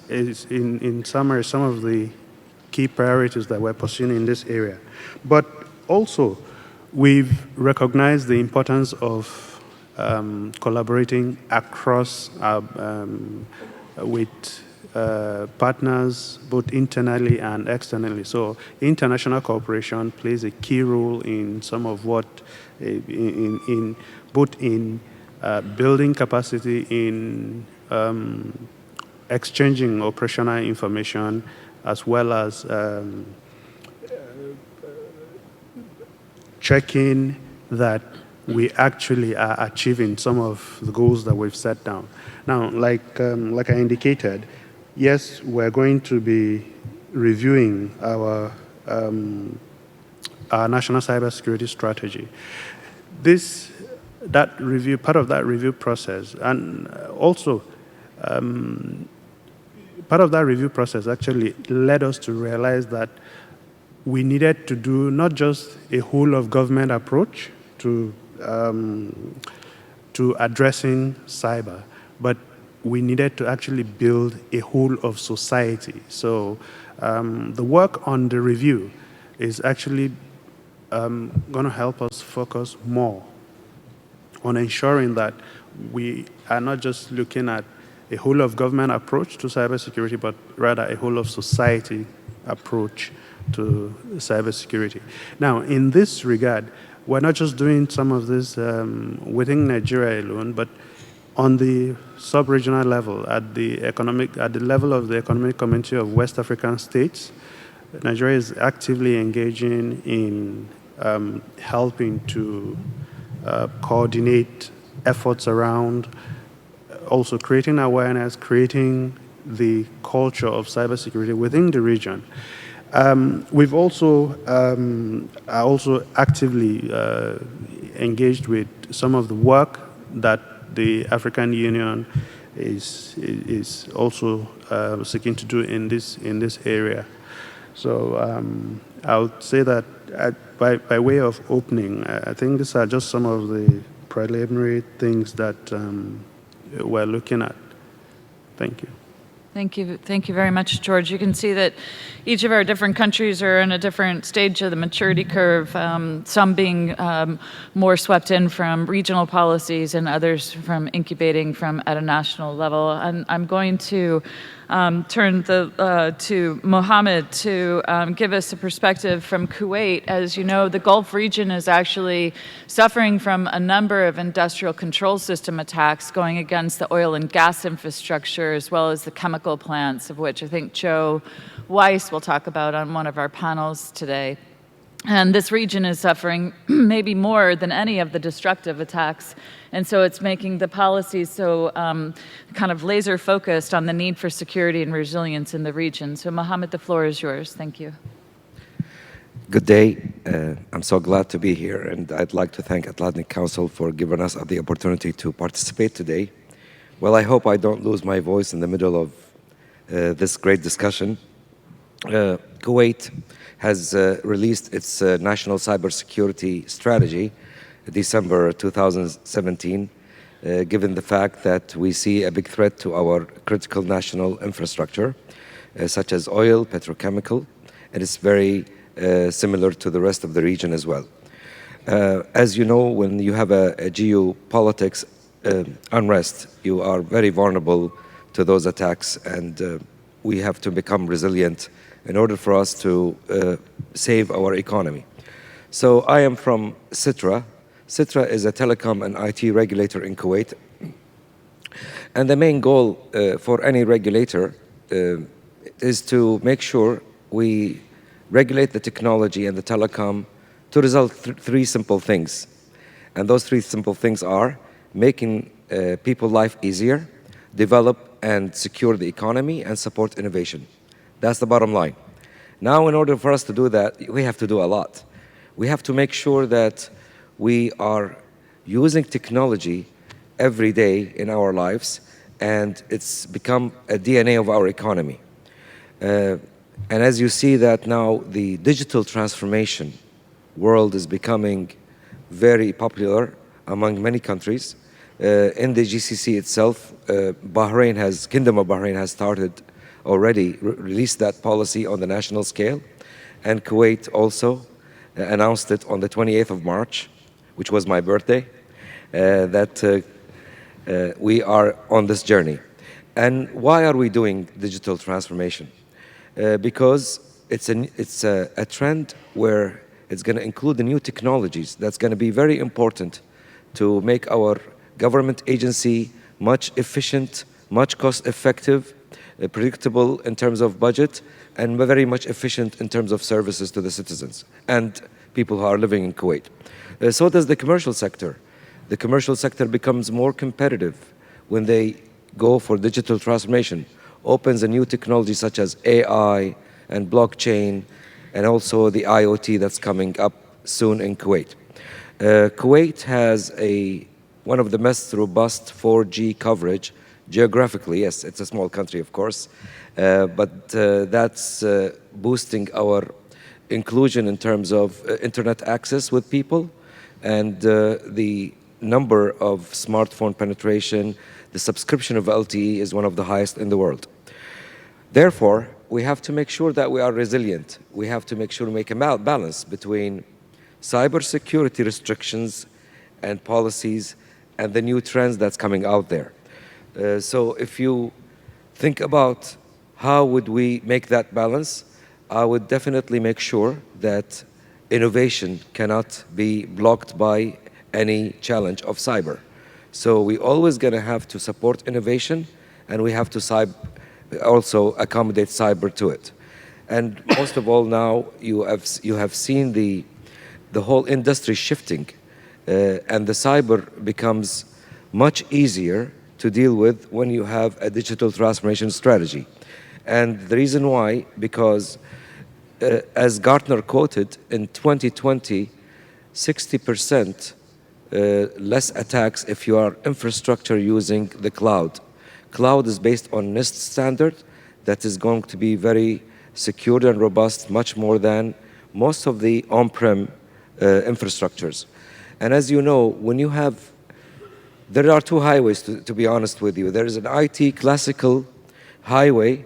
in summary some of the key priorities that we're pursuing in this area. But also, we've recognized the importance of collaborating across with partners, both internally and externally. So international cooperation plays a key role in some of what, both in building capacity, in exchanging operational information, as well as checking that we actually are achieving some of the goals that we've set down. Now, like I indicated, yes, we're going to be reviewing our national cybersecurity strategy. Part of that review process, and also part of that review process actually led us to realize that we needed to do not just a whole of government approach to addressing cyber, but we needed to actually build a whole of society. So the work on the review is actually going to help us focus more on ensuring that we are not just looking at a whole of government approach to cybersecurity, but rather a whole of society approach to cybersecurity. Now, in this regard, we're not just doing some of this within Nigeria alone, but on the sub-regional level, at the level of the Economic Community of West African States, Nigeria is actively engaging in helping to coordinate efforts around also creating awareness, creating the culture of cybersecurity within the region. We've also are also actively engaged with some of the work that the African Union is also seeking to do in this area. So I would say that by way of opening, I think these are just some of the preliminary things that we're looking at. Thank you. Thank you very much, George. You can see that each of our different countries are in a different stage of the maturity curve, some being more swept in from regional policies and others from incubating from at a national level. And I'm going to turn to Mohammad to give us a perspective from Kuwait. As you know, the Gulf region is actually suffering from a number of industrial control system attacks going against the oil and gas infrastructure as well as the chemical plants, of which I think Joe Weiss will talk about on one of our panels today. And this region is suffering maybe more than any of the destructive attacks. And so it's making the policies so kind of laser focused on the need for security and resilience in the region. So Mohammad, the floor is yours. Thank you. Good day. I'm so glad to be here, and I'd like to thank Atlantic Council for giving us the opportunity to participate today. Well, I hope I don't lose my voice in the middle of this great discussion. Kuwait has released its national cybersecurity strategy December 2017, given the fact that we see a big threat to our critical national infrastructure, such as oil, petrochemical, and it's very similar to the rest of the region as well. As you know, when you have a geopolitics unrest, you are very vulnerable to those attacks, and we have to become resilient in order for us to save our economy. So I am from CITRA. CITRA is a telecom and IT regulator in Kuwait. And the main goal for any regulator is to make sure we regulate the technology and the telecom to result three simple things. And those three simple things are making people's life easier, develop and secure the economy, and support innovation. That's the bottom line. Now, in order for us to do that, we have to do a lot. We have to make sure that we are using technology every day in our lives, and it's become a DNA of our economy. And as you see that now, the digital transformation world is becoming very popular among many countries. In the GCC itself, Kingdom of Bahrain has started already released that policy on the national scale, and Kuwait also announced it on the 28th of March, which was my birthday, that we are on this journey. And why are we doing digital transformation? Because it's a trend where it's going to include the new technologies that's going to be very important to make our government agency much efficient, much cost-effective, predictable in terms of budget, and very much efficient in terms of services to the citizens and people who are living in Kuwait. So does the commercial sector. The commercial sector becomes more competitive when they go for digital transformation, opens a new technology such as AI and blockchain, and also the IoT that's coming up soon in Kuwait. Kuwait has one of the most robust 4G coverage geographically. Yes, it's a small country, of course, but that's boosting our inclusion in terms of internet access with people, and the number of smartphone penetration, the subscription of LTE is one of the highest in the world. Therefore, we have to make sure that we are resilient. We have to make sure we make a balance between cybersecurity restrictions and policies and the new trends that's coming out there. So if you think about how would we make that balance, I would definitely make sure that innovation cannot be blocked by any challenge of cyber. So we always going to have to support innovation, and we have to also accommodate cyber to it. And most of all now, you have seen the whole industry shifting, and the cyber becomes much easier to deal with when you have a digital transformation strategy. And the reason why, because as Gartner quoted, in 2020, 60% less attacks if you are infrastructure using the cloud. Cloud is based on NIST standard that is going to be very secure and robust, much more than most of the on-prem infrastructures. And as you know, when you have, there are two highways, to be honest with you. There is an IT classical highway,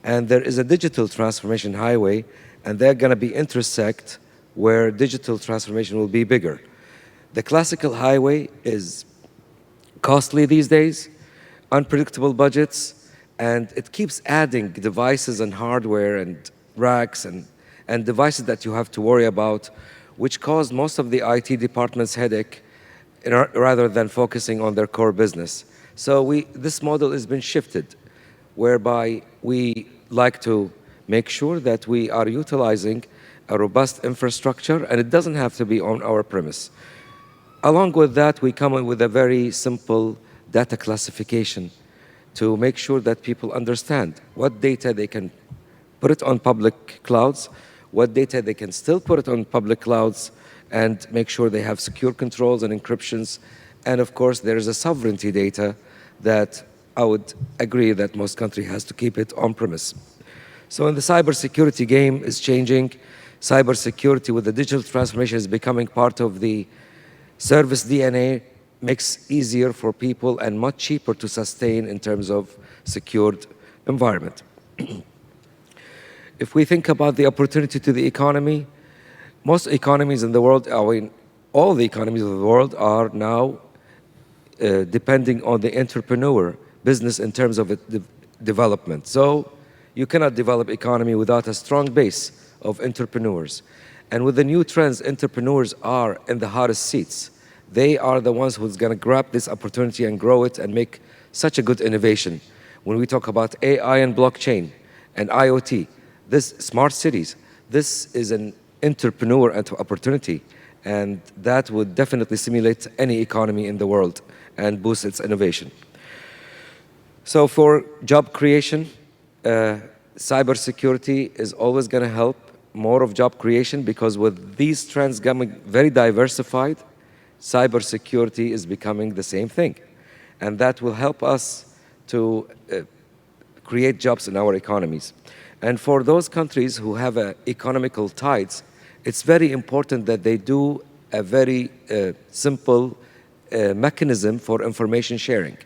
and there is a digital transformation highway, and they're going to be intersect where digital transformation will be bigger. The classical highway is costly these days, unpredictable budgets, and it keeps adding devices and hardware and racks and devices that you have to worry about, which cause most of the IT department's headache rather than focusing on their core business. So this model has been shifted, whereby we like to make sure that we are utilizing a robust infrastructure, and it doesn't have to be on our premise. Along with that, we come in with a very simple data classification to make sure that people understand what data they can put it on public clouds, what data they can still put it on public clouds, and make sure they have secure controls and encryptions. And of course, there is a sovereignty data that I would agree that most country has to keep it on premise. So in the cybersecurity game is changing. Cybersecurity with the digital transformation is becoming part of the service DNA, makes easier for people and much cheaper to sustain in terms of secured environment. If we think about the opportunity to the economy, most economies in the world, I mean, all the economies of the world are now depending on the entrepreneur business in terms of development. So you cannot develop economy without a strong base of entrepreneurs. And with the new trends, entrepreneurs are in the hottest seats. They are the ones who's going to grab this opportunity and grow it and make such a good innovation. When we talk about AI and blockchain and IoT, this smart cities, this is an entrepreneur opportunity, and that would definitely stimulate any economy in the world and boost its innovation. So for job creation, cybersecurity is always going to help more of job creation, because with these trends becoming very diversified, cybersecurity is becoming the same thing. And that will help us to create jobs in our economies. And for those countries who have economical tides, it's very important that they do a very simple mechanism for information sharing.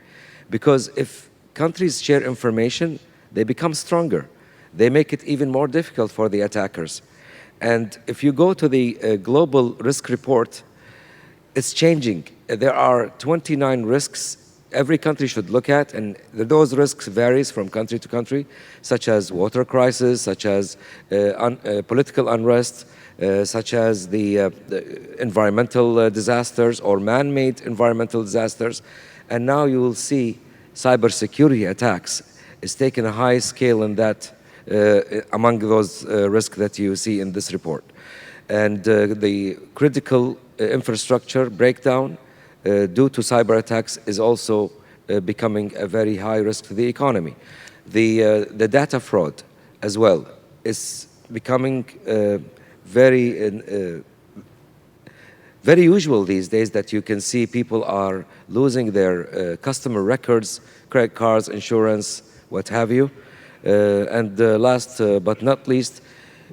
Because if countries share information, they become stronger. They make it even more difficult for the attackers. And if you go to the global risk report, it's changing. There are 29 risks every country should look at, and those risks varies from country to country, such as water crisis, such as political unrest, such as the environmental disasters or man-made environmental disasters. And now you will see cybersecurity attacks is taking a high scale in that among those risks that you see in this report. And the critical infrastructure breakdown due to cyber attacks is also becoming a very high risk to the economy. The data fraud as well is becoming very usual these days, that you can see people are losing their customer records, credit cards, insurance, what have you. And last but not least,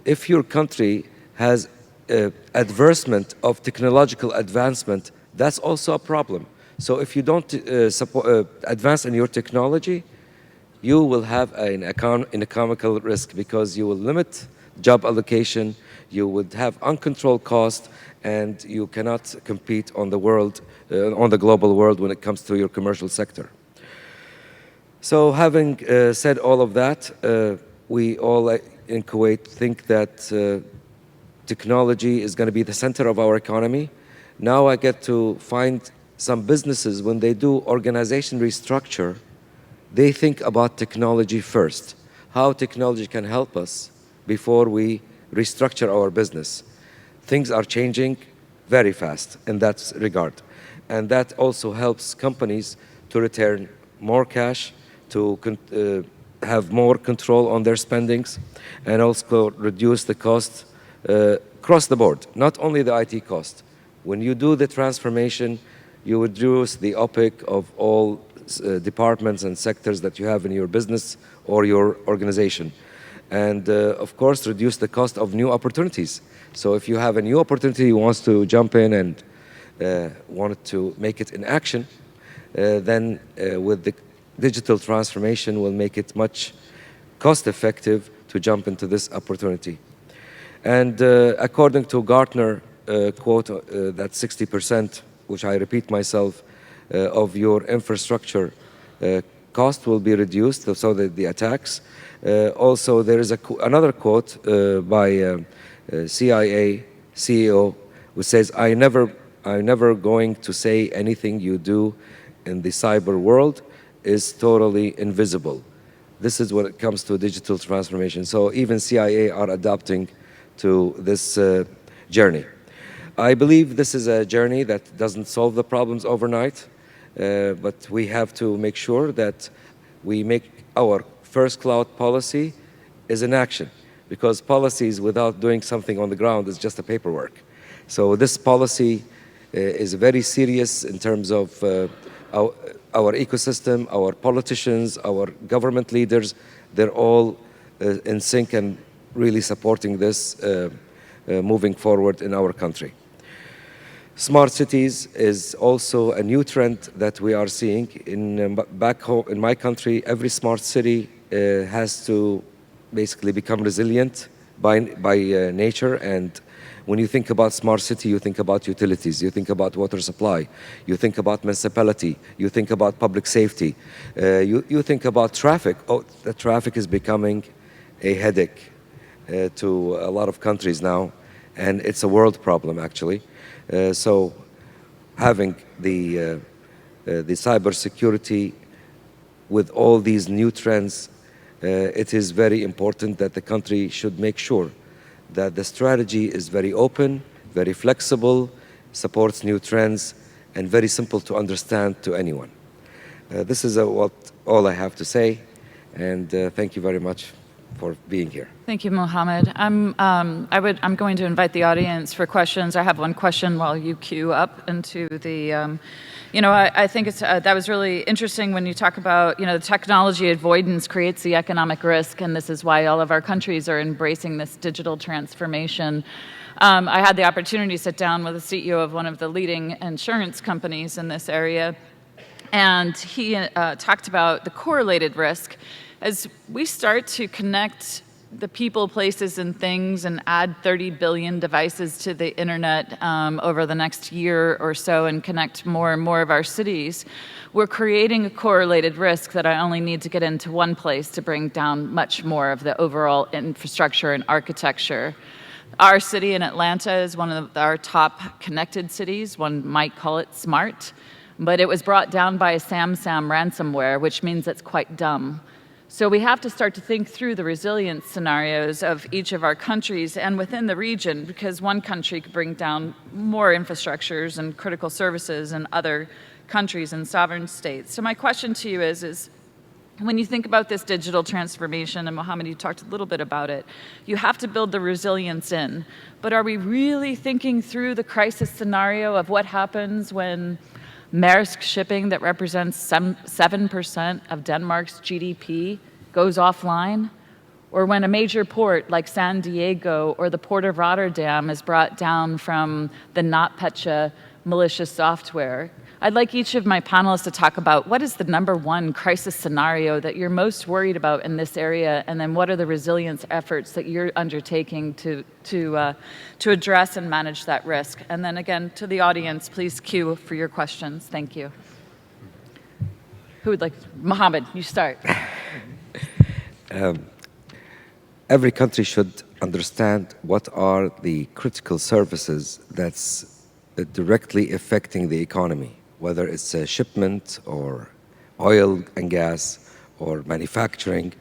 if your country has advancement of technological advancement, that's also a problem. So if you don't advance in your technology, you will have an economical risk, because you will limit job allocation, you would have uncontrolled cost, and you cannot compete on the world, on the global world when it comes to your commercial sector. So having said all of that, we all in Kuwait think that technology is going to be the center of our economy. Now I get to find some businesses, when they do organization restructure, they think about technology first, how technology can help us before we restructure our business. Things are changing very fast in that regard. And that also helps companies to return more cash, to have more control on their spendings, and also reduce the cost across the board, not only the IT cost. When you do the transformation, you reduce the OPEX of all departments and sectors that you have in your business or your organization. And of course, reduce the cost of new opportunities. So if you have a new opportunity you want to jump in and wanted to make it in action, then with the digital transformation will make it much cost-effective to jump into this opportunity. And according to Gartner quote, that 60%, which I repeat myself, of your infrastructure cost will be reduced, so that the attacks. Also, there is another quote by CIA CEO, which says, I'm never going to say anything you do in the cyber world is totally invisible. This is when it comes to digital transformation. So even CIA are adapting to this journey. I believe this is a journey that doesn't solve the problems overnight, but we have to make sure that we make our first cloud policy is in action, because policies without doing something on the ground is just a paperwork. So this policy is very serious in terms of our ecosystem, our politicians, our government leaders. They're all in sync and really supporting this moving forward in our country. Smart cities is also a new trend that we are seeing. Back home in my country, every smart city has to basically become resilient by nature. And when you think about smart city, you think about utilities, you think about water supply, you think about municipality, you think about public safety, you think about traffic. Oh, the traffic is becoming a headache to a lot of countries now, and it's a world problem actually. So having the cybersecurity with all these new trends, it is very important that the country should make sure that the strategy is very open, very flexible, supports new trends, and very simple to understand to anyone. This is all I have to say, and thank you very much for being here. Thank you, Mohammad. I'm going to invite the audience for questions. I have one question while you queue up into the, I think that was really interesting when you talk about, the technology avoidance creates the economic risk, and this is why all of our countries are embracing this digital transformation. I had the opportunity to sit down with the CEO of one of the leading insurance companies in this area, and he talked about the correlated risk. As we start to connect the people, places, and things and add 30 billion devices to the internet over the next year or so and connect more and more of our cities, we're creating a correlated risk that I only need to get into one place to bring down much more of the overall infrastructure and architecture. Our city in Atlanta is one of our top connected cities. One might call it smart, but it was brought down by a SamSam ransomware, which means it's quite dumb. So we have to start to think through the resilience scenarios of each of our countries and within the region, because one country could bring down more infrastructures and critical services in other countries and sovereign states. So my question to you is when you think about this digital transformation, and Mohammad, you talked a little bit about it, you have to build the resilience in. But are we really thinking through the crisis scenario of what happens when Maersk shipping, that represents 7% of Denmark's GDP, goes offline? Or when a major port like San Diego or the Port of Rotterdam is brought down from the NotPetya malicious software? I'd like each of my panelists to talk about what is the #1 crisis scenario that you're most worried about in this area, and then what are the resilience efforts that you're undertaking to address and manage that risk. And then again, to the audience, please queue for your questions. Thank you. Who would like? Mohammad, you start. Every country should understand what are the critical services that's directly affecting the economy, whether it's a shipment or oil and gas or manufacturing.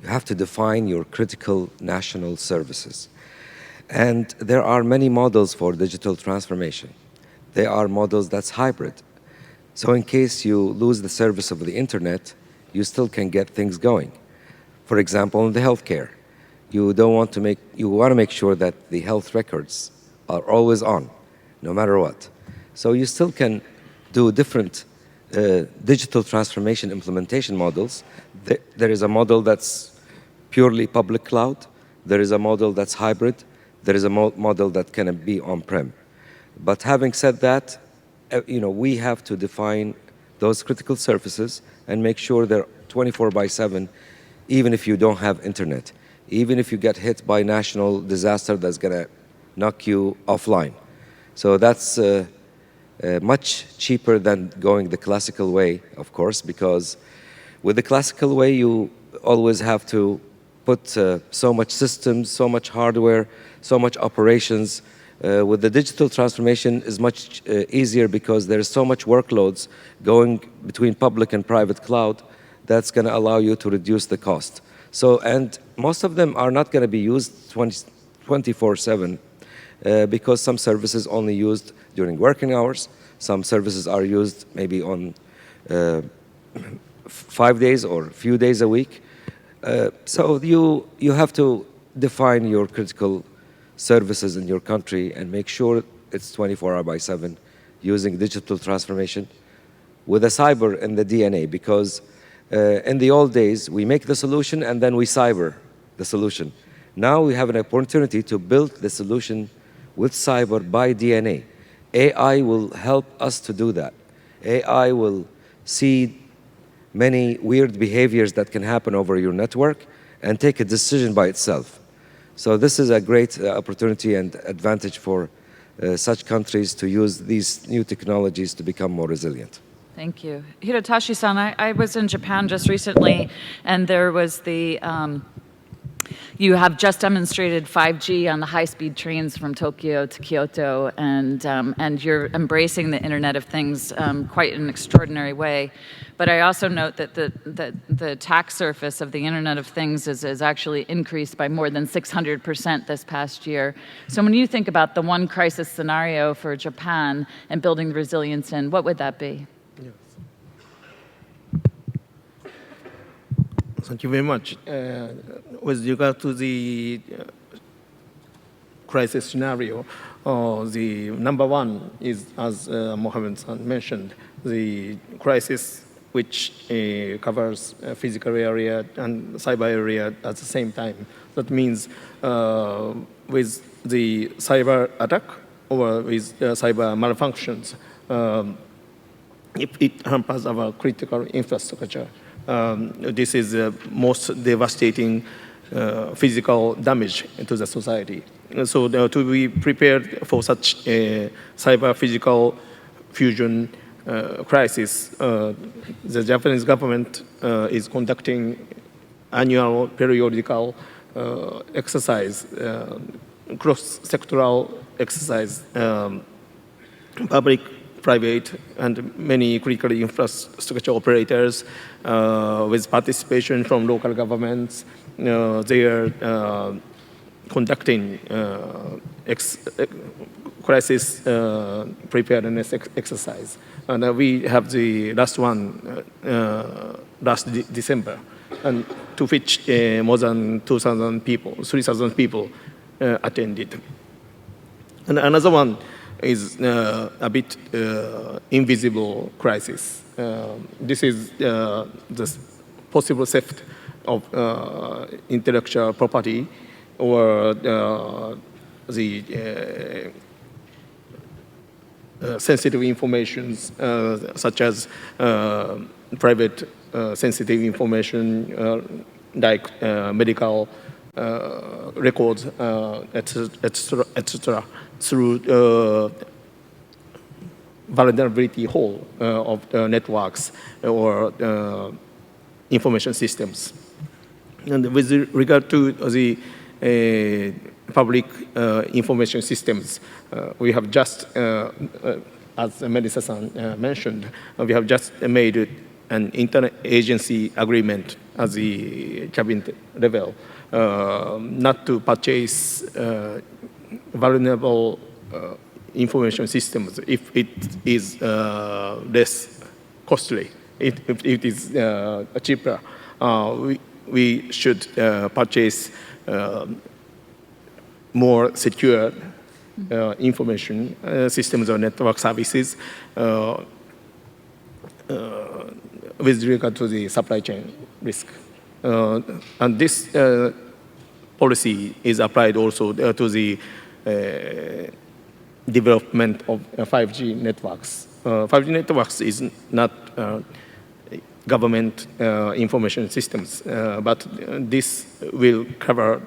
You have to define your critical national services. And there are many models for digital transformation. There are models that's hybrid. So in case you lose the service of the internet, you still can get things going. For example, in the healthcare, you want to make sure that the health records are always on, no matter what. So you still can do different digital transformation implementation models. There is a model that's purely public cloud. There is a model that's hybrid. There is a model that can be on-prem. But having said that, we have to define those critical services and make sure they're 24/7, even if you don't have internet, even if you get hit by national disaster that's going to knock you offline. So that's much cheaper than going the classical way, of course, because with the classical way, you always have to put so much systems, so much hardware, so much operations. With the digital transformation is much easier because there's so much workloads going between public and private cloud that's going to allow you to reduce the cost. So, and most of them are not going to be used 24/7 because some services only used during working hours. Some services are used maybe on 5 days or a few days a week. So you have to define your critical services in your country and make sure it's 24/7 using digital transformation with a cyber in the DNA, because in the old days, we make the solution and then we cyber the solution. Now we have an opportunity to build the solution with cyber by DNA. AI will help us to do that. AI will see many weird behaviors that can happen over your network and take a decision by itself. So this is a great opportunity and advantage for such countries to use these new technologies to become more resilient. Thank you. Hidetoshi-san, I was in Japan just recently, and there was you have just demonstrated 5G on the high-speed trains from Tokyo to Kyoto, and you're embracing the Internet of Things quite in an extraordinary way. But I also note that the attack surface of the Internet of Things is actually increased by more than 600% this past year. So when you think about the one crisis scenario for Japan and building the resilience in, what would that be? Thank you very much. With regard to the crisis scenario, the number one is, as Mohammad mentioned, the crisis which covers physical area and cyber area at the same time. That means with the cyber attack or with cyber malfunctions, if it hampers our critical infrastructure, this is the most devastating physical damage to the society. So to be prepared for such a cyber-physical fusion crisis, the Japanese government is conducting annual periodical exercise, cross-sectoral exercise, public, private, and many critical infrastructure operators with participation from local governments. They are conducting crisis preparedness exercise. And we have the last one last December, and to which more than 2,000 people, 3,000 people attended. And another one is a bit invisible crisis. This is the possible theft of intellectual property or the sensitive information, such as private sensitive information like medical records, etc., through vulnerability hole of networks or information systems. And with regard to the public information systems, we have just, as Melissa-san mentioned, we have just made an interagency agreement at the cabinet level not to purchase vulnerable information systems if it is less costly. If it is cheaper, we should purchase more secure information systems or network services with regard to the supply chain risk. And this policy is applied also to the development of 5G networks. 5G networks is not government information systems, but this will cover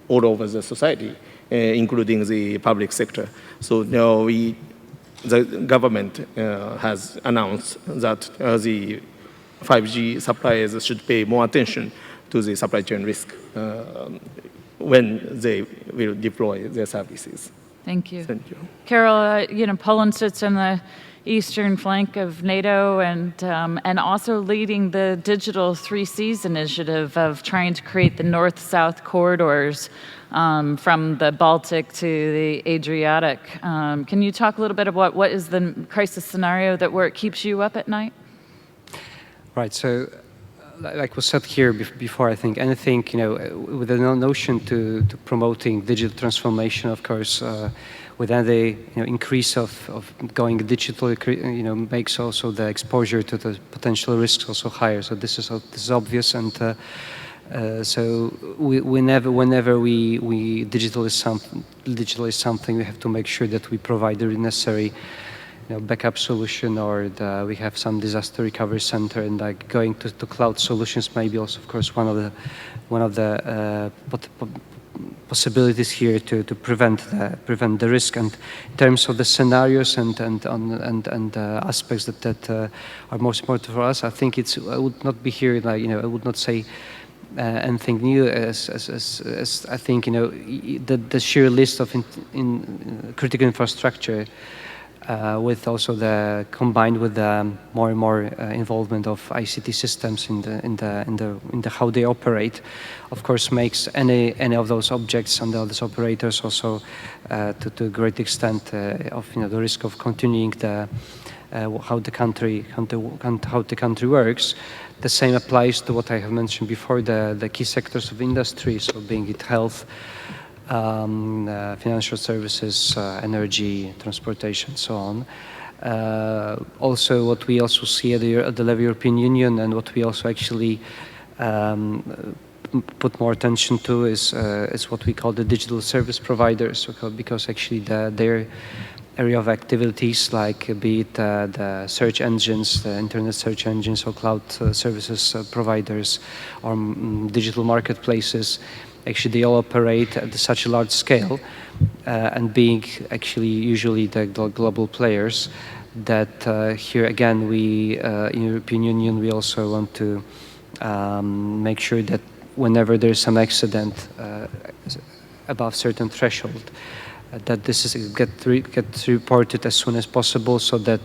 all over the society, including the public sector. So now the government has announced that the 5G suppliers should pay more attention to the supply chain risk when they will deploy their services. Thank you. Thank you. Karol, Poland sits on the eastern flank of NATO and also leading the digital 3Cs initiative of trying to create the north-south corridors from the Baltic to the Adriatic. Can you talk a little bit about what is the crisis scenario where it keeps you up at night? Right. So, like was said here before, I think anything, with the notion to promoting digital transformation, of course, with any increase of going digital, makes also the exposure to the potential risks also higher. So this is obvious, and so whenever we digital is something, we have to make sure that we provide the necessary backup solution, or we have some disaster recovery center, and like going to cloud solutions may be also, of course, one of the possibilities here to prevent the risk. And in terms of the scenarios and aspects that are most important for us, I think I would not be here I would not say anything new as I think the sheer list of critical infrastructure. With also combined with the more and more involvement of ICT systems in the how they operate, of course, makes any of those objects and all these operators also to a great extent of the risk of continuing how the country works. The same applies to what I have mentioned before, the key sectors of industry, so being it health, financial services, energy, transportation, so on. Also, what we also see at the level of European Union, and what we also actually put more attention to is what we call the digital service providers, because actually their area of activities, like be it the search engines, the internet search engines, or cloud services providers, or digital marketplaces, actually they all operate at such a large scale, and being actually usually the global players, that here again we in European Union we also want to make sure that whenever there's some accident above certain threshold, that this gets reported as soon as possible, so that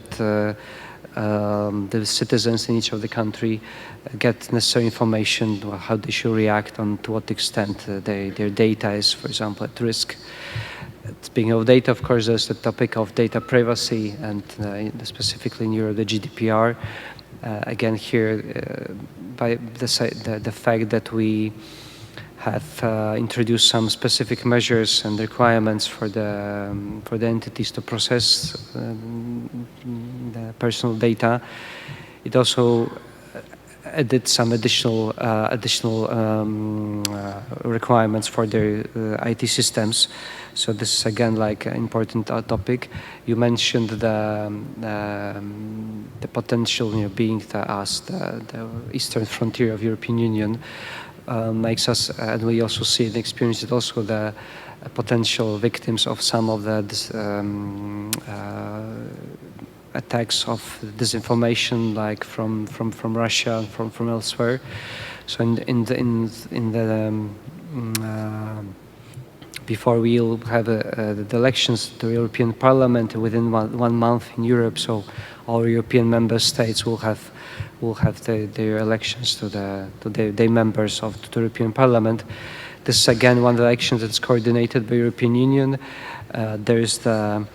the citizens in each of the country get necessary information how they should react, and to what extent their data is, for example, at risk. Speaking of data, of course, there's the topic of data privacy, and specifically in Europe, the GDPR. Again, here, by the fact that we have introduced some specific measures and requirements for the entities to process the personal data, it also added some additional requirements for their IT systems. So this is again like an important topic. You mentioned the potential, being the eastern frontier of European Union. Makes us, and we also see and experience it also, the potential victims of some of the attacks of disinformation, like from Russia and from elsewhere. So in the before we'll have the elections to the European Parliament within one month in Europe, so all European member states will have their elections to their members of the European Parliament. This is again one of the elections that's coordinated by European Union. There is the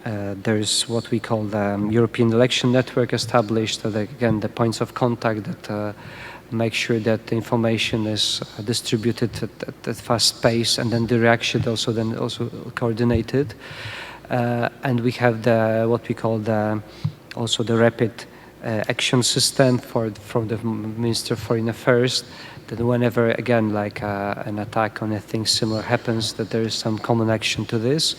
There's what we call the European Election Network established, again, the points of contact that make sure that the information is distributed at fast pace, and then the reaction also coordinated. And we have what we call the rapid action system from the Minister of Foreign Affairs, that whenever, again, like an attack or anything similar happens, that there is some common action to this.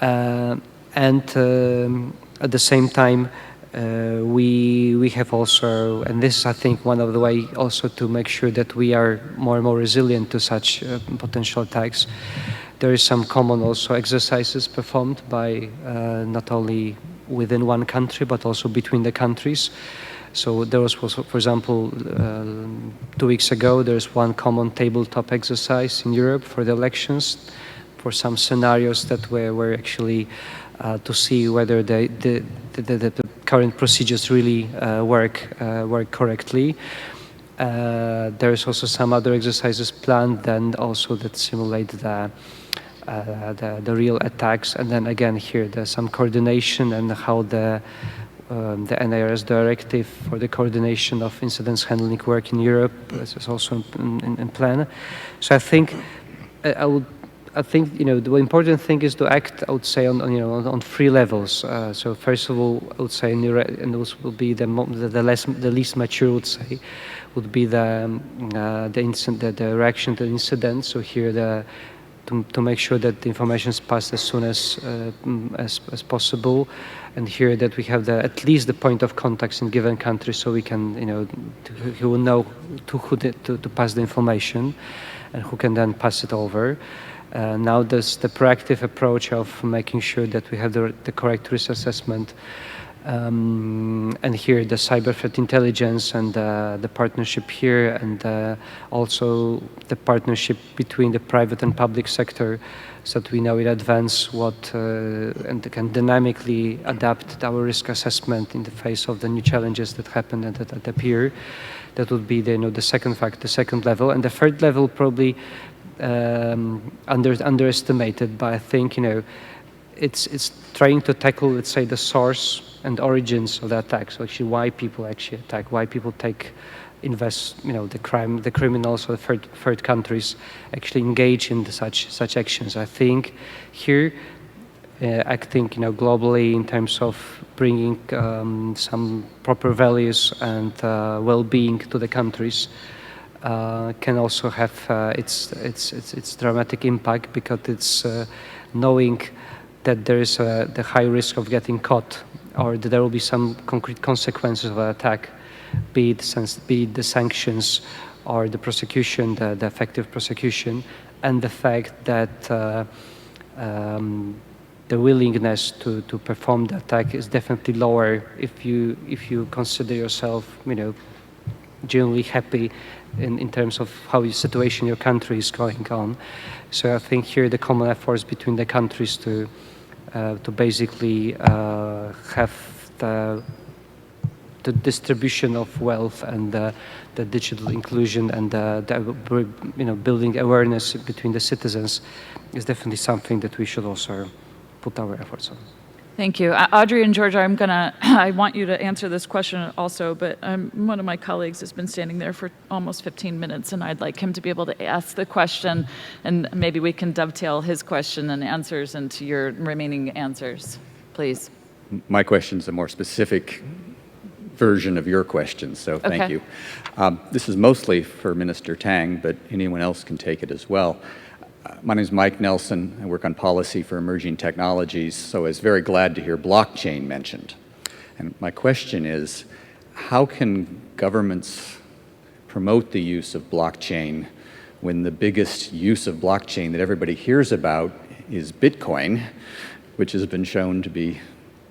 And at the same time, we have also, and this is, I think, one of the way also to make sure that we are more and more resilient to such potential attacks. There is some common also exercises performed by not only within one country, but also between the countries. So there was, for example, 2 weeks ago, there's one common tabletop exercise in Europe for the elections, for some scenarios that were actually to see whether the current procedures really work correctly. There's also some other exercises planned then also that simulate the real attacks. And then again here there's some coordination and how the NIRS directive for the coordination of incidents handling work in Europe is also in plan. So I think the important thing is to act, I would say, on 3 levels. So first of all, I would say, and those will be the least mature, I would say, would be the reaction to the incident. So here to make sure that the information is passed as soon as possible, and here that we have at least the point of contacts in given country, so we can who will know to who to pass the information, and who can then pass it over. Now there's the proactive approach of making sure that we have the correct risk assessment, and here the cyber threat intelligence and the partnership here, and also the partnership between the private and public sector, so that we know in advance what and can dynamically adapt our risk assessment in the face of the new challenges that happen and that appear. That would be the second level, and the third level probably underestimated, but I think it's trying to tackle, let's say, the source and origins of the attack. So actually, why people actually attack, why people the criminals or third countries actually engage in such actions. I think here, acting globally in terms of bringing some proper values and well-being to the countries. Can also have its dramatic impact, because it's knowing that there is the high risk of getting caught, or that there will be some concrete consequences of an attack, be it the sanctions or the prosecution, the effective prosecution, and the fact that the willingness to perform the attack is definitely lower if you consider yourself genuinely happy in terms of how your situation in your country is going on. So I think here the common efforts between the countries to basically have the distribution of wealth and the digital inclusion and building awareness between the citizens is definitely something that we should also put our efforts on. Thank you. Audrey and Georgia, I want you to answer this question also, but one of my colleagues has been standing there for almost 15 minutes, and I'd like him to be able to ask the question, and maybe we can dovetail his question and answers into your remaining answers. Please. My question's a more specific version of your question, so thank you. This is mostly for Minister Tang, but anyone else can take it as well. My name is Mike Nelson. I work on policy for emerging technologies, so I was very glad to hear blockchain mentioned. And my question is, how can governments promote the use of blockchain when the biggest use of blockchain that everybody hears about is Bitcoin, which has been shown to be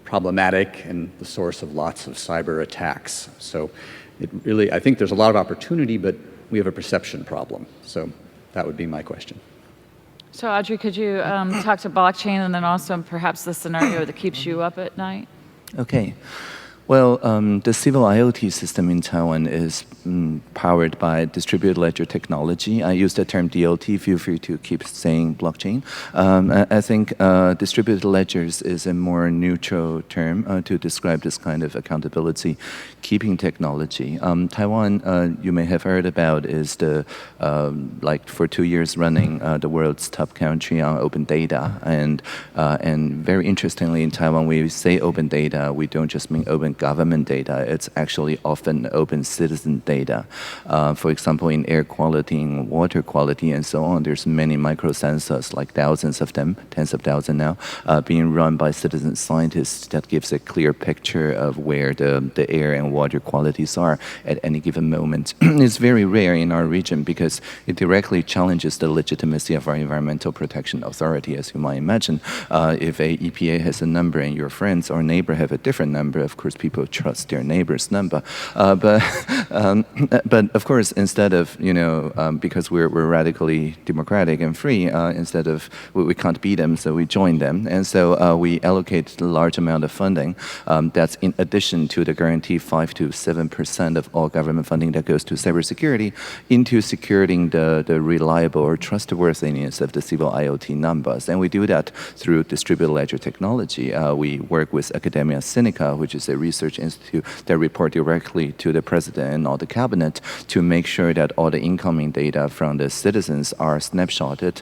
problematic and the source of lots of cyber attacks? So I think there's a lot of opportunity, but we have a perception problem. So that would be my question. So Audrey, could you talk to blockchain and then also perhaps the scenario that keeps you up at night? Okay. Well, the civil IoT system in Taiwan is powered by distributed ledger technology. I use the term DLT, feel free to keep saying blockchain. I think distributed ledgers is a more neutral term to describe this kind of accountability keeping technology. Taiwan, you may have heard about, is the, like for 2 years running, the world's top country on open data. And very interestingly, in Taiwan, we say open data, we don't just mean open government data, it's actually often open citizen data. For example, in air quality, in water quality, and so on, there's many microsensors, like thousands of them, tens of thousands now, being run by citizen scientists that gives a clear picture of where the air and water qualities are at any given moment. It's very rare in our region because it directly challenges the legitimacy of our environmental protection authority, as you might imagine. If a EPA has a number and your friends or neighbor have a different number, of course, people trust their neighbor's number. But of course, instead of, because we're radically democratic and free, instead of, we can't beat them, so we join them. And so we allocate a large amount of funding that's in addition to the guarantee 5 to 7% of all government funding that goes to cybersecurity into securing the reliable or trustworthiness of the civil IoT numbers. And we do that through distributed ledger technology. We work with Academia Sinica, which is a research institute that report directly to the president and all the cabinet to make sure that all the incoming data from the citizens are snapshotted,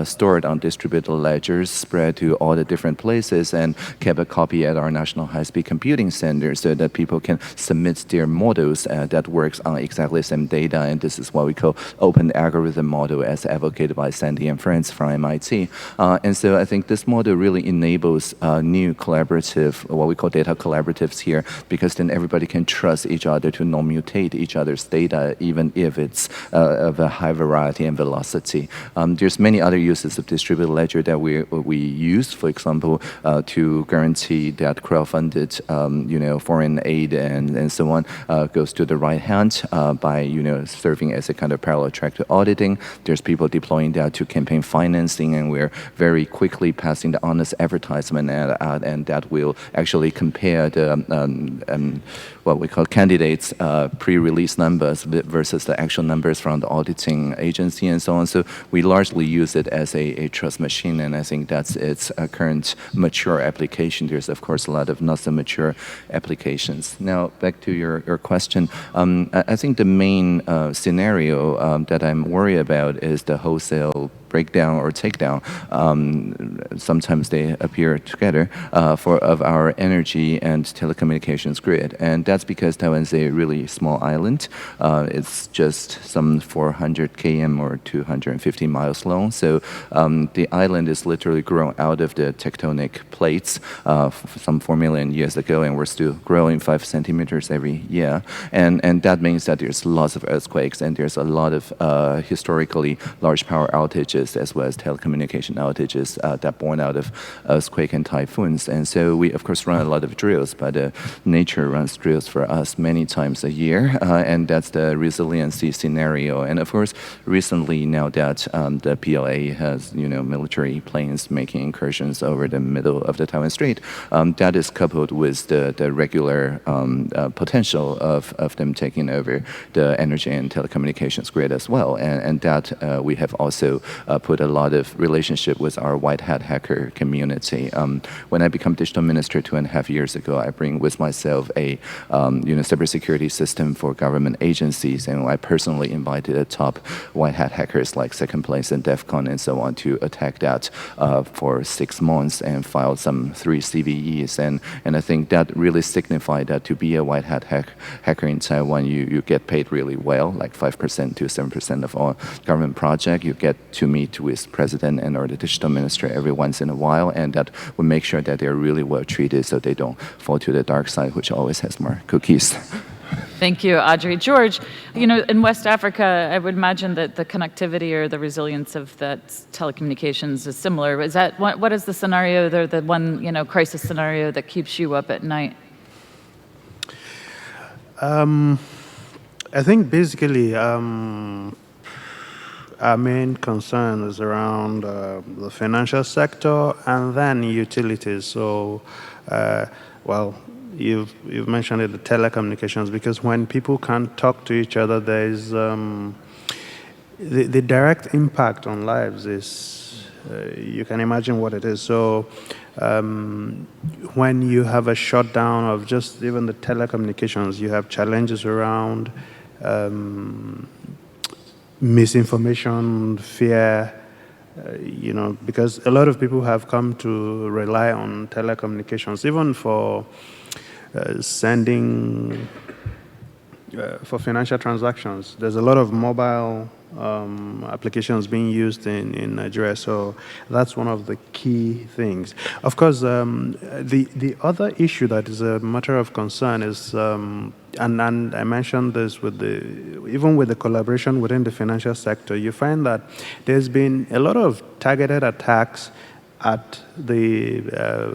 stored on distributed ledgers, spread to all the different places, and kept a copy at our National High-Speed Computing Center so that people can submit their models that works on exactly the same data. And this is what we call open algorithm model, as advocated by Sandy and friends from MIT. And so I think this model really enables new collaborative, what we call data collaboratives here, because then everybody can trust each other to non-mutate each other's data, even if it's of a high variety and velocity. There's many other uses of distributed ledger that we use, for example, to guarantee that crowdfunded, foreign aid and so on goes to the right hand by, serving as a kind of parallel track to auditing. There's people deploying that to campaign financing, and we're very quickly passing the honest advertisement ad, and that will actually compare the what we call candidates' pre-release numbers versus the actual numbers from the auditing agency and so on. So we largely use it as a trust machine, and I think that's its current mature application. There's, of course, a lot of not so mature applications. Now, back to your question. I think the main scenario that I'm worried about is the wholesale breakdown or takedown. Sometimes they appear together of our energy and telecommunications grid, and that's because Taiwan's a really small island. It's just some 400 km or 250 miles long. So the island is literally grown out of the tectonic plates some 4 million years ago, and we're still growing 5 centimeters every year. And that means that there's lots of earthquakes, and there's a lot of historically large power outages as well as telecommunication outages that born out of earthquake and typhoons. And so we, of course, run a lot of drills, but nature runs drills for us many times a year, and that's the resiliency scenario. And of course, recently, now that the PLA has, military planes making incursions over the middle of the Taiwan Strait, that is coupled with the regular potential of them taking over the energy and telecommunications grid as well. And that we have also put a lot of relationship with our white hat hacker community. When I became digital minister 2.5 years ago, I bring with myself a cybersecurity system for government agencies, and I personally invited the top white hat hackers like Second Place and DEF CON and so on to attack that for 6 months and filed some 3 CVEs. And I think that really signified that to be a white hat hacker in Taiwan, you get paid really well, like 5% to 7% of all government project. You get to meet with president and or the digital minister every once in a while, and that will make sure that they're really well treated so they don't fall to the dark side, which always has more cookies. Thank you, Audrey. George, in West Africa, I would imagine that the connectivity or the resilience of that telecommunications is similar. Is that what is the scenario, the one crisis scenario that keeps you up at night? I think basically our main concern is around the financial sector and then utilities. So, you've mentioned it, the telecommunications, because when people can't talk to each other, there's the direct impact on lives is, you can imagine what it is. So when you have a shutdown of just even the telecommunications, you have challenges around misinformation, fear, because a lot of people have come to rely on telecommunications, even for sending, for financial transactions. There's a lot of mobile applications being used in Nigeria, so that's one of the key things. Of course, the other issue that is a matter of concern is, and I mentioned this even with the collaboration within the financial sector, you find that there's been a lot of targeted attacks at the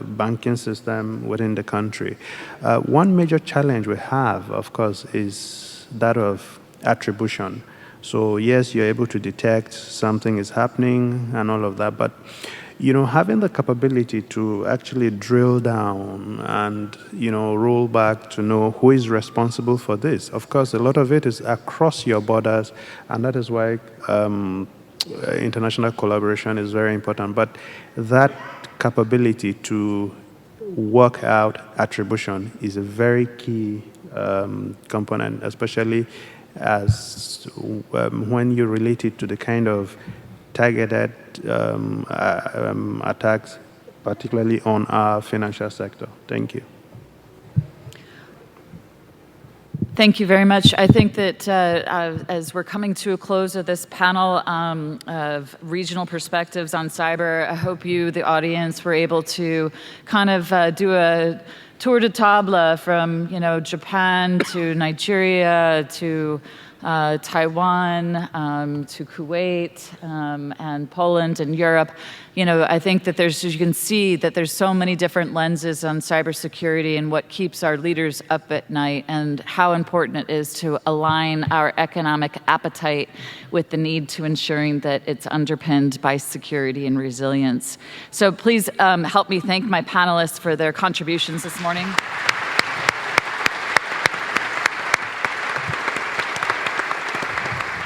banking system within the country. One major challenge we have, of course, is that of attribution. So yes, you're able to detect something is happening and all of that, but having the capability to actually drill down and roll back to know who is responsible for this. Of course, a lot of it is across your borders, and that is why international collaboration is very important. But that capability to work out attribution is a very key component, especially as when you relate it to the kind of targeted attacks, particularly on our financial sector. Thank you. Thank you very much. I think that as we're coming to a close of this panel of regional perspectives on cyber, I hope you, the audience, were able to kind of do a tour de table from Japan to Nigeria to Taiwan to Kuwait and Poland and Europe. I think that you can see that there's so many different lenses on cybersecurity and what keeps our leaders up at night, and how important it is to align our economic appetite with the need to ensuring that it's underpinned by security and resilience. So please help me thank my panelists for their contributions this morning.